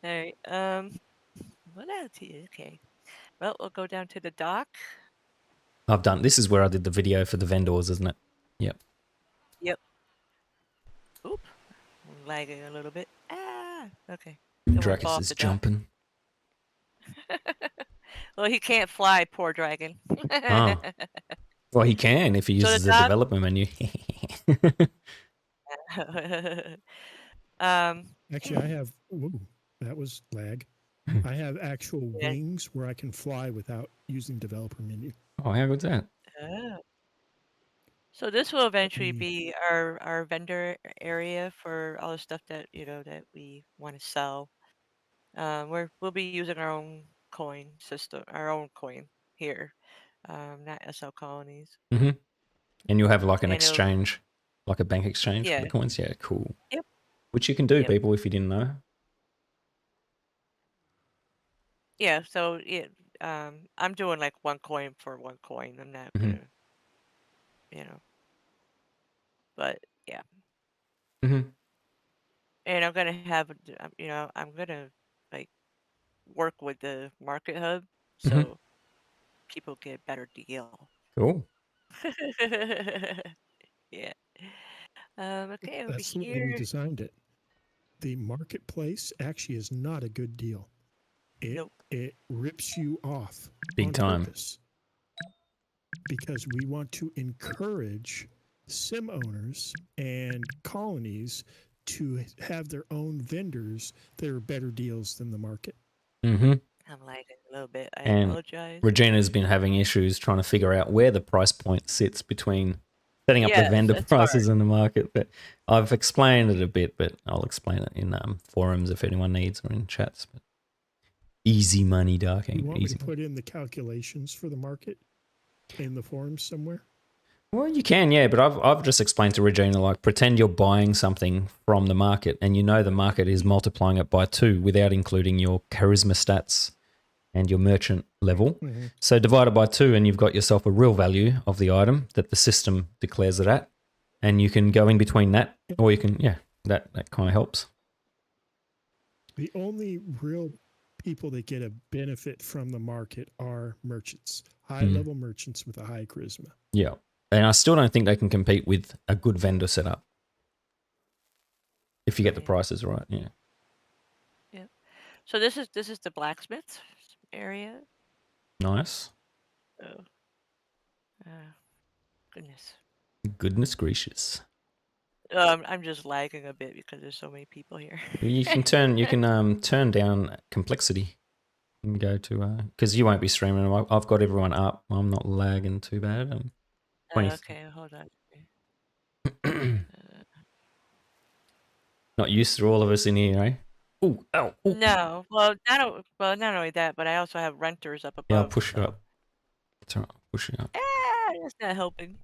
All right. What else? Okay. Well, we'll go down to the dock. This is where I did the video for the vendors, isn't it? Yep. Yep. Oop. I'm lagging a little bit. Okay. Drakkhis is jumping. Well, he can't fly, poor dragon. Oh. Well, he can if he uses the developer menu. Actually, I have. Whoa, that was lag. I have actual wings where I can fly without using developer menu. Oh, how good's that? So this will eventually be our vendor area for all the stuff that that we want to sell. We'll be using our own coin system, our own coin here, not SL Colonies. Mm-hmm. And you'll have like an exchange, like a bank exchange for Yeah. the coins. Yeah, cool. Yep. Which you can do, people, if you didn't know. Yeah. So I'm doing like 1 coin for 1 coin. I'm not gonna, but yeah. Mm-hmm. And I'm gonna have, I'm gonna like work with the market hub so people get a better deal. Cool. Yeah. Okay, over That's the way here. we designed it. The marketplace actually is not a good deal. It rips you off big time purpose, because we want to encourage sim owners and colonies to have their own vendors that are better deals than the market. Mm-hmm. I'm lagging a little bit. I apologize. Regina's been having issues trying to figure out where the price point sits between setting up the vendor prices in the market. But I've explained it a bit, but I'll explain it in forums if anyone needs, or in chats. But easy money, Dark Angel. You want me to put in the calculations for the market in the forums somewhere? Well, you can, yeah, but I've just explained to Regina, like, pretend you're buying something from the market and you know the market is multiplying it by 2 without including your charisma stats and your merchant level. Mm-hmm. So divide it by 2 and you've got yourself a real value of the item that the system declares it at. And you can go in between that, or you can, that kind of helps. The only real people that get a benefit from the market are merchants. high level merchants with a high charisma. Yeah. And I still don't think they can compete with a good vendor setup. If you get the Yeah. prices right, yeah. Yeah. So this is the blacksmith area. Nice. Oh, goodness. Goodness gracious. I'm just lagging a bit because there's so many people here. You can turn down complexity and go to because you won't be streaming. I've got everyone up. I'm not lagging too bad. 20. Okay, hold on. Not used to all of us in here, eh? Ooh, ow, ooh. No, not only that, but I also have renters up Yeah, I'll above. push you So. up. It's all right. I'll push you up. That's not helping.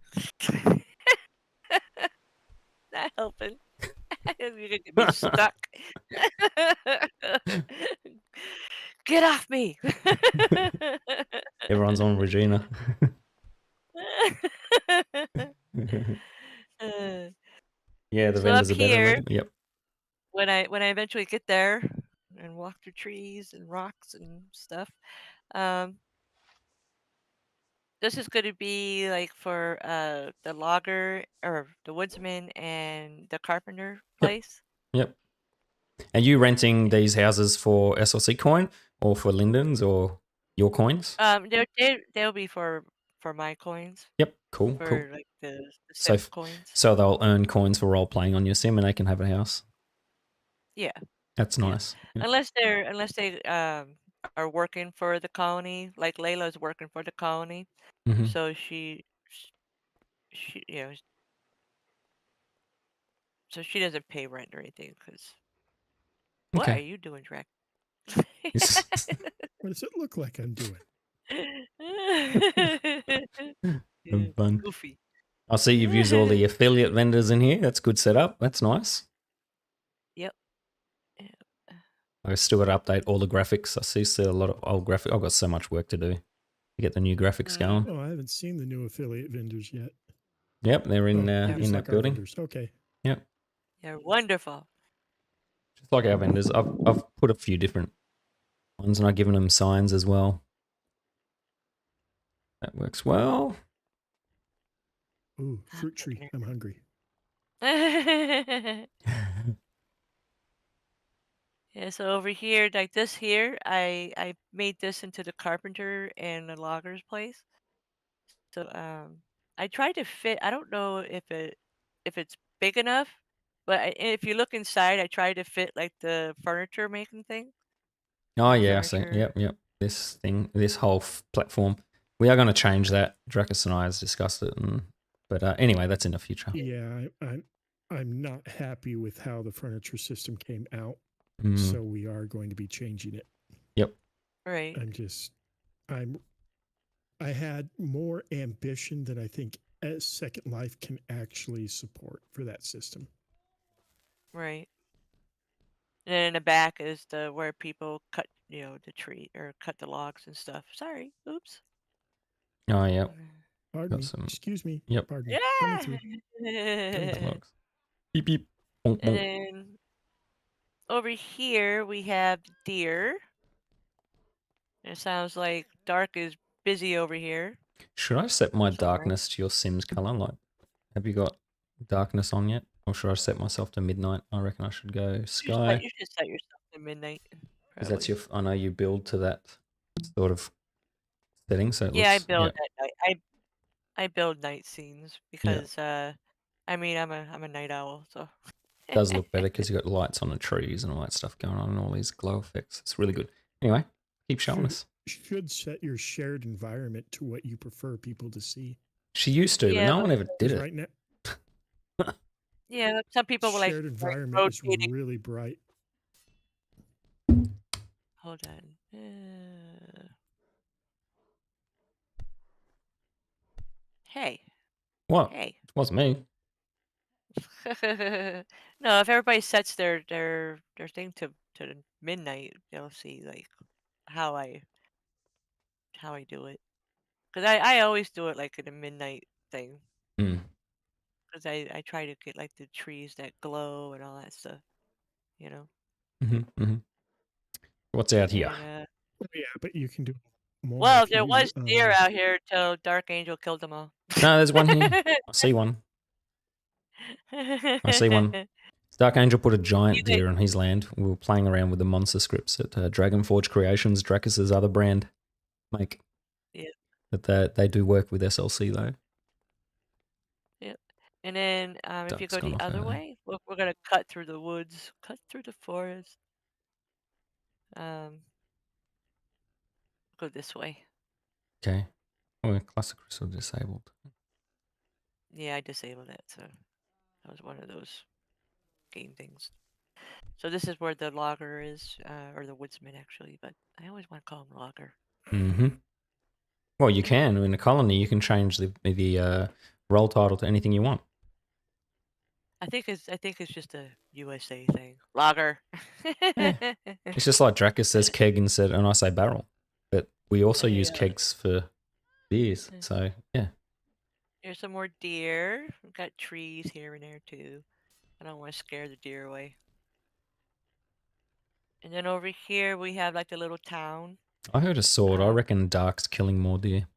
Not helping. You're gonna get me stuck. Get off me. Everyone's on Regina. Uh, Yeah, the so up vendors are better. here, Yep. when I eventually get there and walk through trees and rocks and stuff, um, this is going to be like for the logger or the woodsman and the carpenter Yep. place. Yep. Are you renting these houses for SLC coin or for Linden's or your coins? They'll be for my coins. Yep. Cool. For like the So, sim coins. so they'll earn coins for role playing on your sim, and they can have a house. Yeah. That's Yeah. nice. Yeah. Unless they are working for the colony, like Layla's working for the colony, Mhm. so she so she doesn't pay rent or anything. Because what are Okay. you doing, Drac? What does it look like I'm doing? Yeah, Fun. goofy. I see you've used all the affiliate vendors in here. That's good setup. That's nice. Yep. I still got to update all the graphics. I see still a lot of old graphics. I've got so much work to do to get the new graphics going. Oh, I haven't seen the new affiliate vendors yet. Yep, they're in just that like our building. vendors. Okay. Yep, They're wonderful. just like our vendors. I've put a few different ones and I've given them signs as well. That works well. Ooh, fruit tree. I'm hungry. Yeah, so over here, like this here, I made this into the carpenter and the logger's place. So I tried to fit. I don't know if it's big enough, but if you look inside, I tried to fit like the furniture making thing. Oh The yeah, I see. furniture. Yep. This thing, this whole platform. We are going to change that. Drakkhis and I has discussed it, but anyway, that's in the future. Yeah, I'm not happy with how the furniture system came out, so we are going to be changing it. Yep. Right. I had more ambition than I think Second Life can actually support for that system. Right. And then in the back is the where people cut, the tree or cut the logs and stuff. Sorry. Oops. Oh yeah. Pardon me. Excuse me. Yep. Pardon me. Coming through. Yeah. Beep beep. Bonk, bonk. And then over here we have deer. It sounds like Dark is busy over here. Should I set my somewhere. darkness to your Sims color? Like, have you got darkness on yet? Or should I set myself to midnight? I reckon I should go sky. You should set yourself to midnight. Because that's your. I know you build to that sort of setting, so it Yeah, looks. I build at night. I build night scenes because I'm a night owl, so It does look better because you got lights on the trees and all that stuff going on and all these glow effects. It's really good. Anyway, keep showing us. Should set your shared environment to what you prefer people to see. She used to, but no one ever did it. Right now, yeah, some people will like shared environment is rotating. really bright. Hold on. Hey. What? Hey. It wasn't me. No, if everybody sets their thing to midnight, they'll see like how I do it. Because I always do it like in a midnight thing. Because I try to get like the trees that glow and all that stuff, What's out here? Yeah, but you can do more Well, like there you. was deer out here till Dark Angel killed them all. No, there's one here. I see one. I see one. Dark Angel put a giant He's a deer on his land. We were playing around with the monster scripts at Dragonforge Creations, Drakkhis' other brand make. Yeah, But they do work with SLC though. yeah. And then if you Duck's go gone the off other over there. way, we're gonna cut through the woods, cut through the forest. Go this way. Okay. Oh, cluster crystal disabled. Yeah, I disabled it, so that was one of those game things. So this is where the logger is, or the woodsman actually, but I always want to call him logger. Mm-hmm. Well, you can in a colony. You can change the role title to anything you want. I think it's just a USA thing. Logger. Yeah. It's just like Drakkhis says keg instead, and I say barrel. But we also use Yeah. kegs for beers. So yeah. Here's some more deer. We've got trees here and there too. I don't want to scare the deer away. And then over here we have like the little town. I heard a sword. I reckon Dark's killing more deer in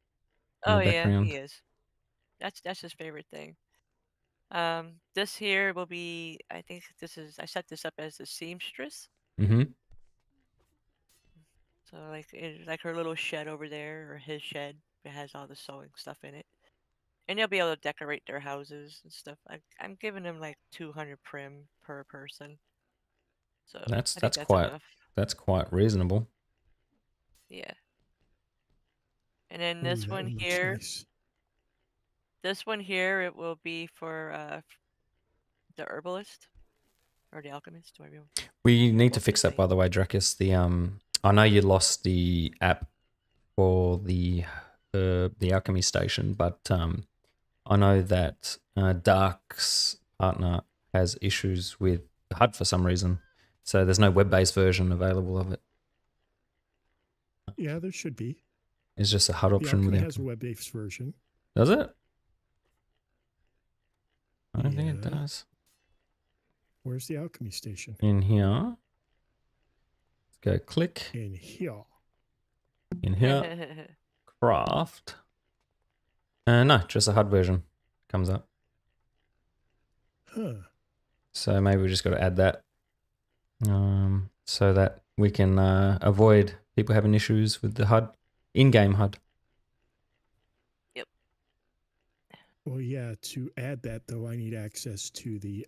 Oh the yeah, background. he is. That's his favorite thing. This here will be. I think I set this up as a seamstress. Mm-hmm. So like her little shed over there, or his shed. It has all the sewing stuff in it. And they'll be able to decorate their houses and stuff. I'm giving them like 200 prim per person. So I think that's enough. That's quite reasonable. Yeah. And then Ooh, this that one looks here. nice. This one here, it will be for the herbalist or the alchemist, whatever you We need want to to fix that, say. by the way, Drakkhis. I know you lost the app for the alchemy station, but I know that Dark's partner has issues with the HUD for some reason, so there's no web-based version available of it. Yeah, there should be. It's just a HUD The option Alchemy with has a web-based version. Does it? I don't think it Yeah. does. Where's the Alchemy station? In here. Let's go click. In here. In here. Craft. No, just a HUD version comes up. Huh. So maybe we just got to add that, so that we can avoid people having issues with the HUD, in-game HUD. Yep. Well, yeah. To add that, though, I need access to the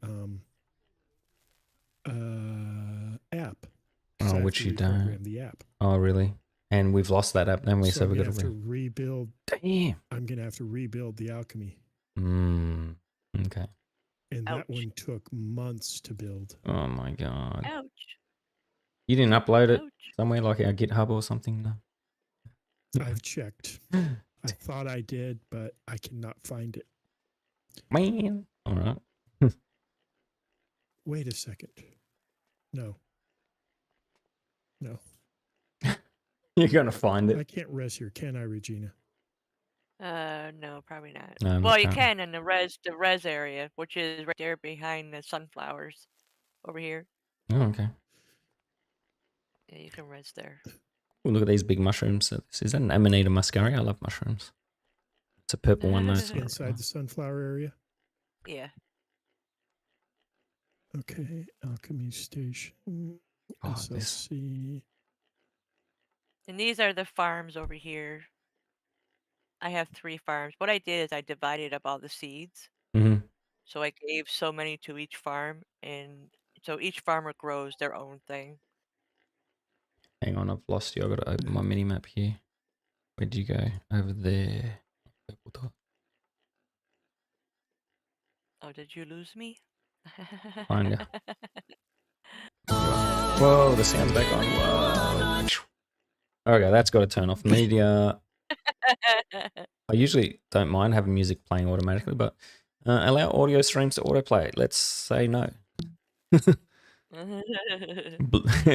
app. Oh, which you don't. The app. Oh, really? And we've lost that app, then we So we I'm got gonna have to rebuild. Damn. I'm gonna have to rebuild the Alchemy. Okay. And Ouch. that one took months to build. Oh my god. Ouch. You didn't upload it Ouch. somewhere like our GitHub or something? No? I've checked. I thought I did, but I cannot find it. Man. All right. Wait a second. No. No. You're going to find it. I can't res here, can I, Regina? No, probably not. No, well, you can in the res area, which is right there behind the sunflowers over here. Oh, okay. Yeah, you can res there. Oh, look at these big mushrooms. Is that an Amanita muscaria? I love mushrooms. It's a purple one. Though, inside the sunflower area? Yeah. Okay, Alchemy Station. Oh, SLC. And these are the farms over here. I have 3 farms. What I did is I divided up all the seeds. Mm-hmm. So I gave so many to each farm, and so each farmer grows their own thing. Hang on, I've lost you. I've got to open my mini map here. Where'd you go? Over there. Purple dot. Oh, did you lose me? Kinda. Whoa, the sound's back on. Whoa. Okay, that's got to turn off media. I usually don't mind having music playing automatically, but allow audio streams to autoplay. Let's say no. It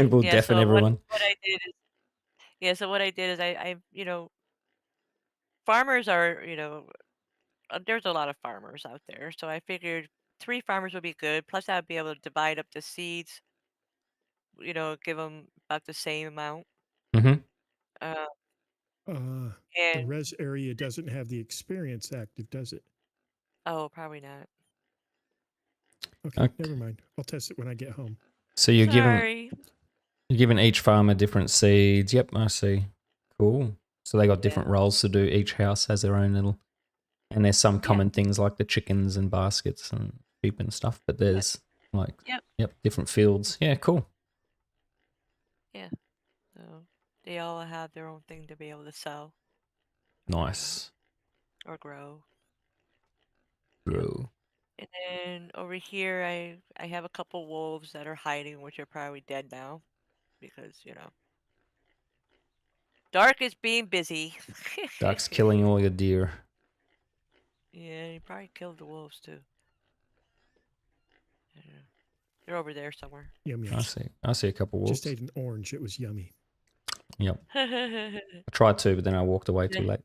will deafen everyone. What I did is, so what I did is I farmers are, there's a lot of farmers out there. So I figured 3 farmers would be good. Plus I'd be able to divide up the seeds, give them about the same amount. Mm-hmm. The And res area doesn't have the experience active, does it? oh, probably not. Okay, Okay. never mind. I'll test it when I get home. So you're Sorry. giving each farmer different seeds. Yep, I see. Cool. So they got different Yeah. roles to do. Each house has their own little, and there's some Yeah. common things like the chickens and baskets and sheep and stuff. But there's like, Yep. different fields. Yeah, cool. Yeah. So they all have their own thing to be able to sell Nice. or grow. Bro. And then over here, I have a couple wolves that are hiding, which are probably dead now because Dark is being busy. Duck's killing all your deer. Yeah, he probably killed the wolves too. Yeah. They're over there somewhere. Yum yum. I see a couple wolves. Just ate an orange. It was yummy. Yep. I tried to, but then I walked away too late.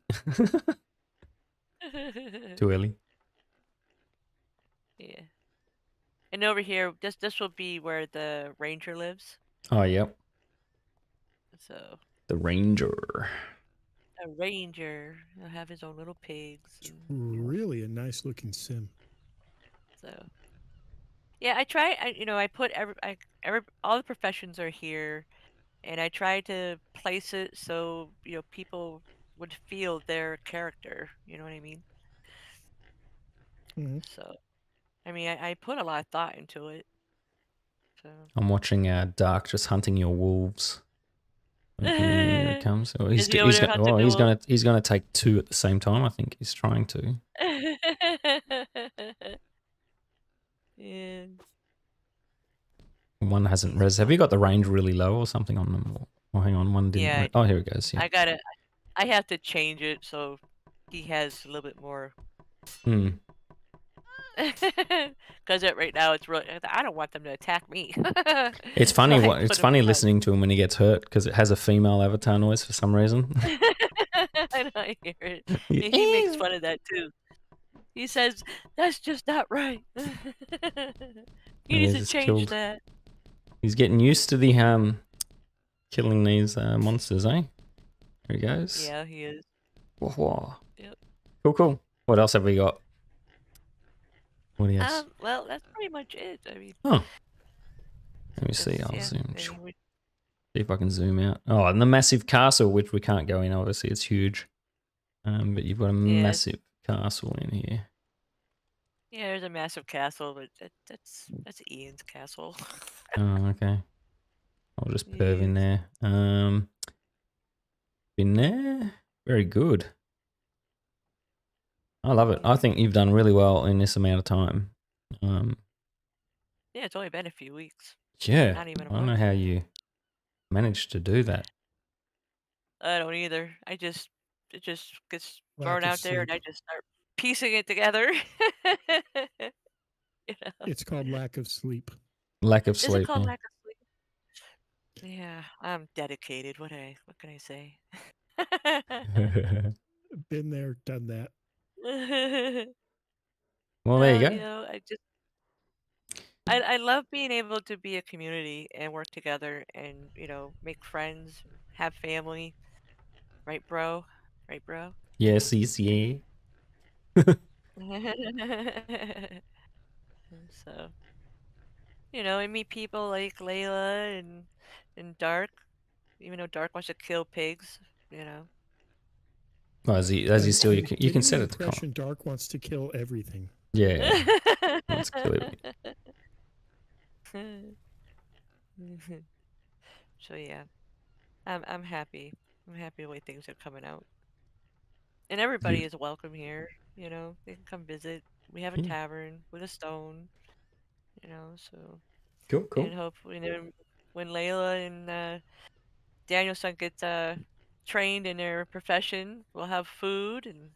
Too early. Yeah. And over here, this will be where the ranger lives. Oh, yep. So The ranger. a ranger will have his own little pigs. It's And, really a nice looking sim. so yeah, I try. I put all the professions are here, and I try to place it so people would feel their character. You know what I mean? Mm-hmm. So I mean, I put a lot of thought into it. So I'm watching Dark just hunting your wolves. Here it comes. Oh, is he over there hunting the wolves? he's gonna take two at the same time. I think he's trying to. Yeah. One hasn't res. Have you got the range really low or something on them? Oh, hang on, one didn't. Yeah, Oh, here it goes. Yeah. I have to change it so he has a little bit more. Hmm. Because right now it's really. I don't want them to attack me. It's funny. So It's funny listening to him when he gets hurt because it has a female avatar noise for some reason. I know, I hear it. He makes fun of that too. He says that's just not right. You need to change that. He's getting used to the killing these monsters, eh? There he goes. Yeah, he is. Whoa, whoa. Yep. Cool. What else have we got? What else? Well, that's pretty much it. I mean. Oh. Let me see. I'll Yeah, zoom. See if I can zoom out. Oh, and the massive castle, which we can't go in. Obviously, it's huge. But you've got a massive castle in here. Yeah, there's a massive castle, but that's Ian's castle. Oh, okay. I'll just perv in there. In there. Very good. I love it. I think you've done really well in this amount of time. Yeah, it's only been a few weeks. Yeah. Not even a I don't know month. how you managed to do that. I don't either. It just gets Lack thrown of out there, and I sleep. just start piecing it together. It's called lack of sleep. Lack of Is sleep. it called Yeah. lack of sleep? Yeah, I'm dedicated. What can I say? Been there, done that. Well, there you go. I love being able to be a community and work together and make friends, have family, right, bro? Right, bro? Yes, yeah. So, I meet people like Layla and Dark, even though Dark wants to kill pigs, Oh, as he still, you can Getting set the it to impression Dark wants to kill everything. Yeah. Let's kill it. So yeah, I'm happy. I'm happy the way things are coming out. And everybody is welcome here, they can come visit. We have a tavern with a stone, so. Cool. And hopefully when Layla and Daniel's son gets trained in their profession, we'll have food and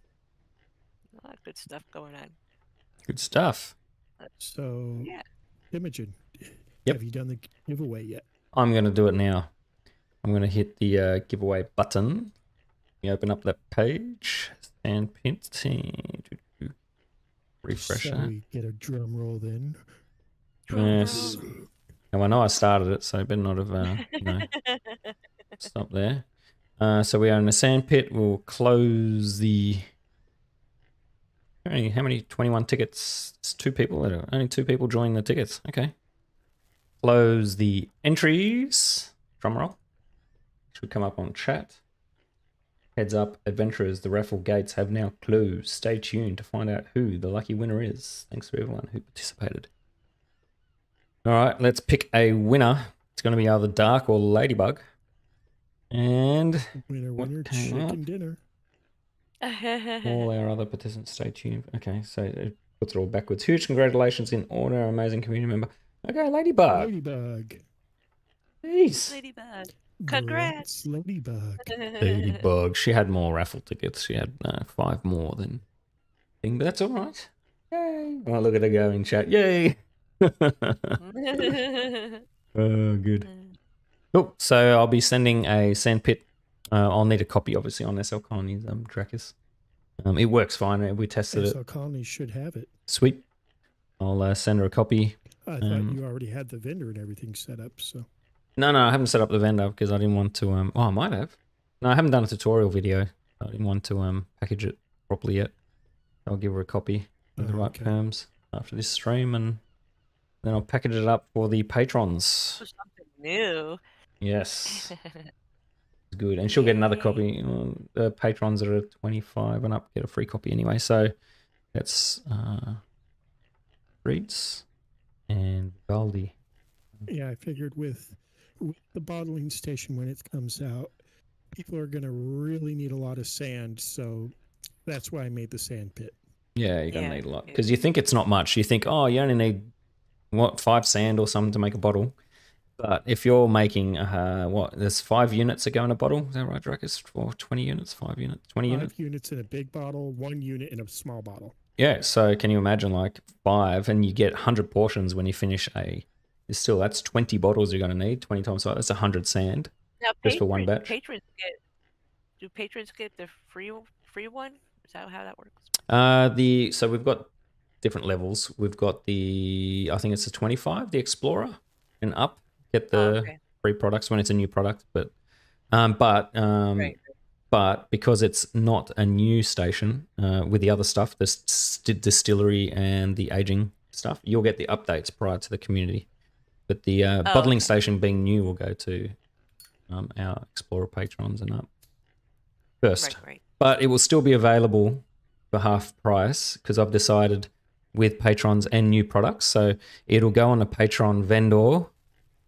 a lot of good stuff going on. Good stuff. So, yeah. Imogen, Yep. have you done the giveaway yet? I'm going to do it now. I'm going to hit the giveaway button. You open up that page and refresh Shall that. we get a drum roll then? Yes. Now I know I started it, so I better not have stopped there. So we are in a sand pit. We'll close the. How many? 21 tickets. It's 2 people. Only 2 people join the tickets. Okay. Close the entries. Drum roll. Should come up on chat. Heads up, adventurers, the raffle gates have now closed. Stay tuned to find out who the lucky winner is. Thanks for everyone who participated. All right, let's pick a winner. It's going to be either Dark or Ladybug. And Winner, what winner, came up? chicken dinner. All our other participants, stay tuned. Okay, so it puts it all backwards. Huge congratulations in honor, our amazing community member. Okay, Ladybug. Ladybug. Jeez. Ladybug. Congrats. Ladybug. Ladybug. She had more raffle tickets. She had 5 more than thing, but that's all right. Yay. Oh, look at her go in chat. Yay. Oh, good. Cool. So I'll be sending a sandpit. I'll need a copy, obviously, on SL Colonies, Drakkhis. It works fine. We tested SL it. Colonies should have it. Sweet. I'll send her a copy. I thought you already had the vendor and everything set up, so. No, I haven't set up the vendor because I didn't want to. Oh, I might have. No, I haven't done a tutorial video. I didn't want to package it properly yet. I'll give her a copy with the right terms after this stream, and then I'll package it up for the patrons. Something new. Yes. Good. And she'll get another copy. The patrons that are 25 and up get a free copy anyway. So that's Reeds and Goldie. Yeah, I figured with the bottling station when it comes out, people are going to really need a lot of sand. So that's why I made the sand pit. Yeah, you're going to need a lot. Because you think it's not much. You think, oh, you only need, 5 sand or something to make a bottle. But if you're making, there's 5 units that go in a bottle. Is that right, Drakkhis? For 20 units, 5 units, 20 units? 5 units in a big bottle, 1 unit in a small bottle. Yeah, so can you imagine like 5 and you get 100 portions when you finish that's 20 bottles you're going to need, 20 times 5. That's 100 sand now, just for one batch. Do patrons get the free one? Is that how that works? So we've got different levels. We've got I think it's the 25, the Explorer, and up get the free products when it's a new product. But but because it's not a new station with the other stuff, the distillery and the aging stuff, you'll get the updates prior to the community. But the bottling station being new will go to our Explorer patrons and up first. Right. But it will still be available for half price because I've decided with patrons and new products. So it'll go on a patron vendor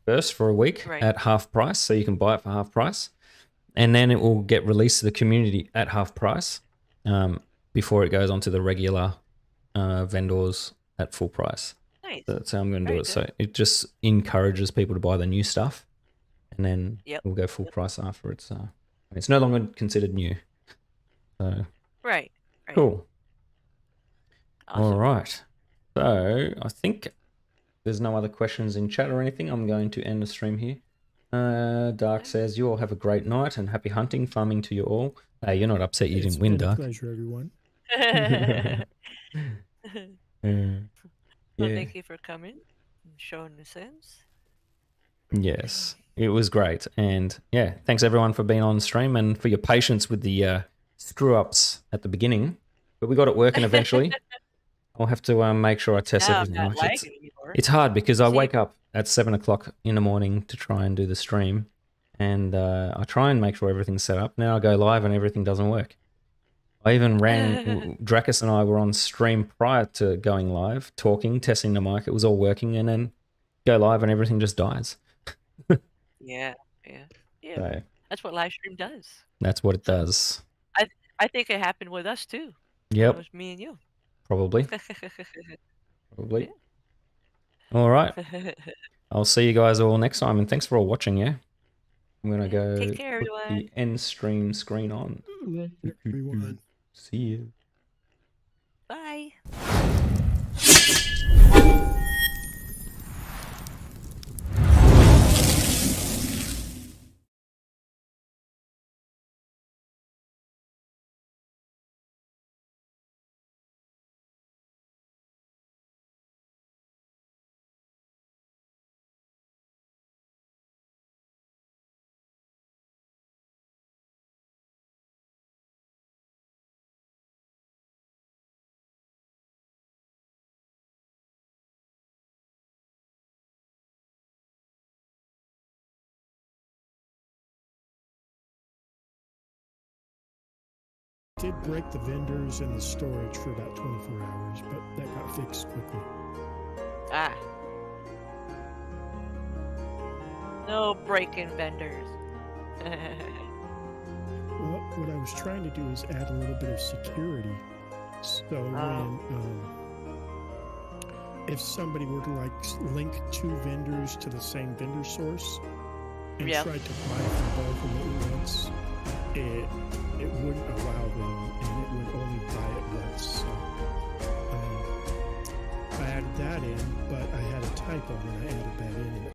first for a week at half price. So you can buy it for half price. And then it will get released to the community at half price before it goes onto the regular vendors at full price. Nice. So that's how I'm going to do it. So it just encourages people to buy the new stuff, and then we'll go full price after it's no longer considered new. So right. Cool. Awesome. All right. So I think there's no other questions in chat or anything. I'm going to end the stream here. Dark says, you all have a great night and happy hunting, farming to you all. Hey, you're not upset you didn't win, Dark. It's been a pleasure, everyone. Well, thank you for coming and showing the sense. Yes, it was great. And yeah, thanks everyone for being on stream and for your patience with the screw-ups at the beginning. But we got it working eventually. I'll have to make sure I test everything. It's hard because I wake up at 7 o'clock in the morning to try and do the stream, and I try and make sure everything's set up. Now I go live and everything doesn't work. I even ran, Drakkhis and I were on stream prior to going live, talking, testing the mic. It was all working, and then go live and everything just dies. Yeah. So, that's what live stream does. That's what it does. I think it happened with us too. Yep. It was me and you. Probably. Probably. Yeah. All right. I'll see you guys all next time, and thanks for all watching, yeah? I'm going to go Take care, put everyone. the end stream screen on. Everyone. See you. Bye. did break the vendors and the storage for about 24 hours, but that got fixed quickly. Ah. No break-in vendors. Well, what I was trying to do is add a little bit of security. So when if somebody were to like link two vendors to the same vendor source and Yeah. tried to buy from both of them at once, it wouldn't allow them, and it would only buy it once. So I added that in, but I had a typo when I added that in, and it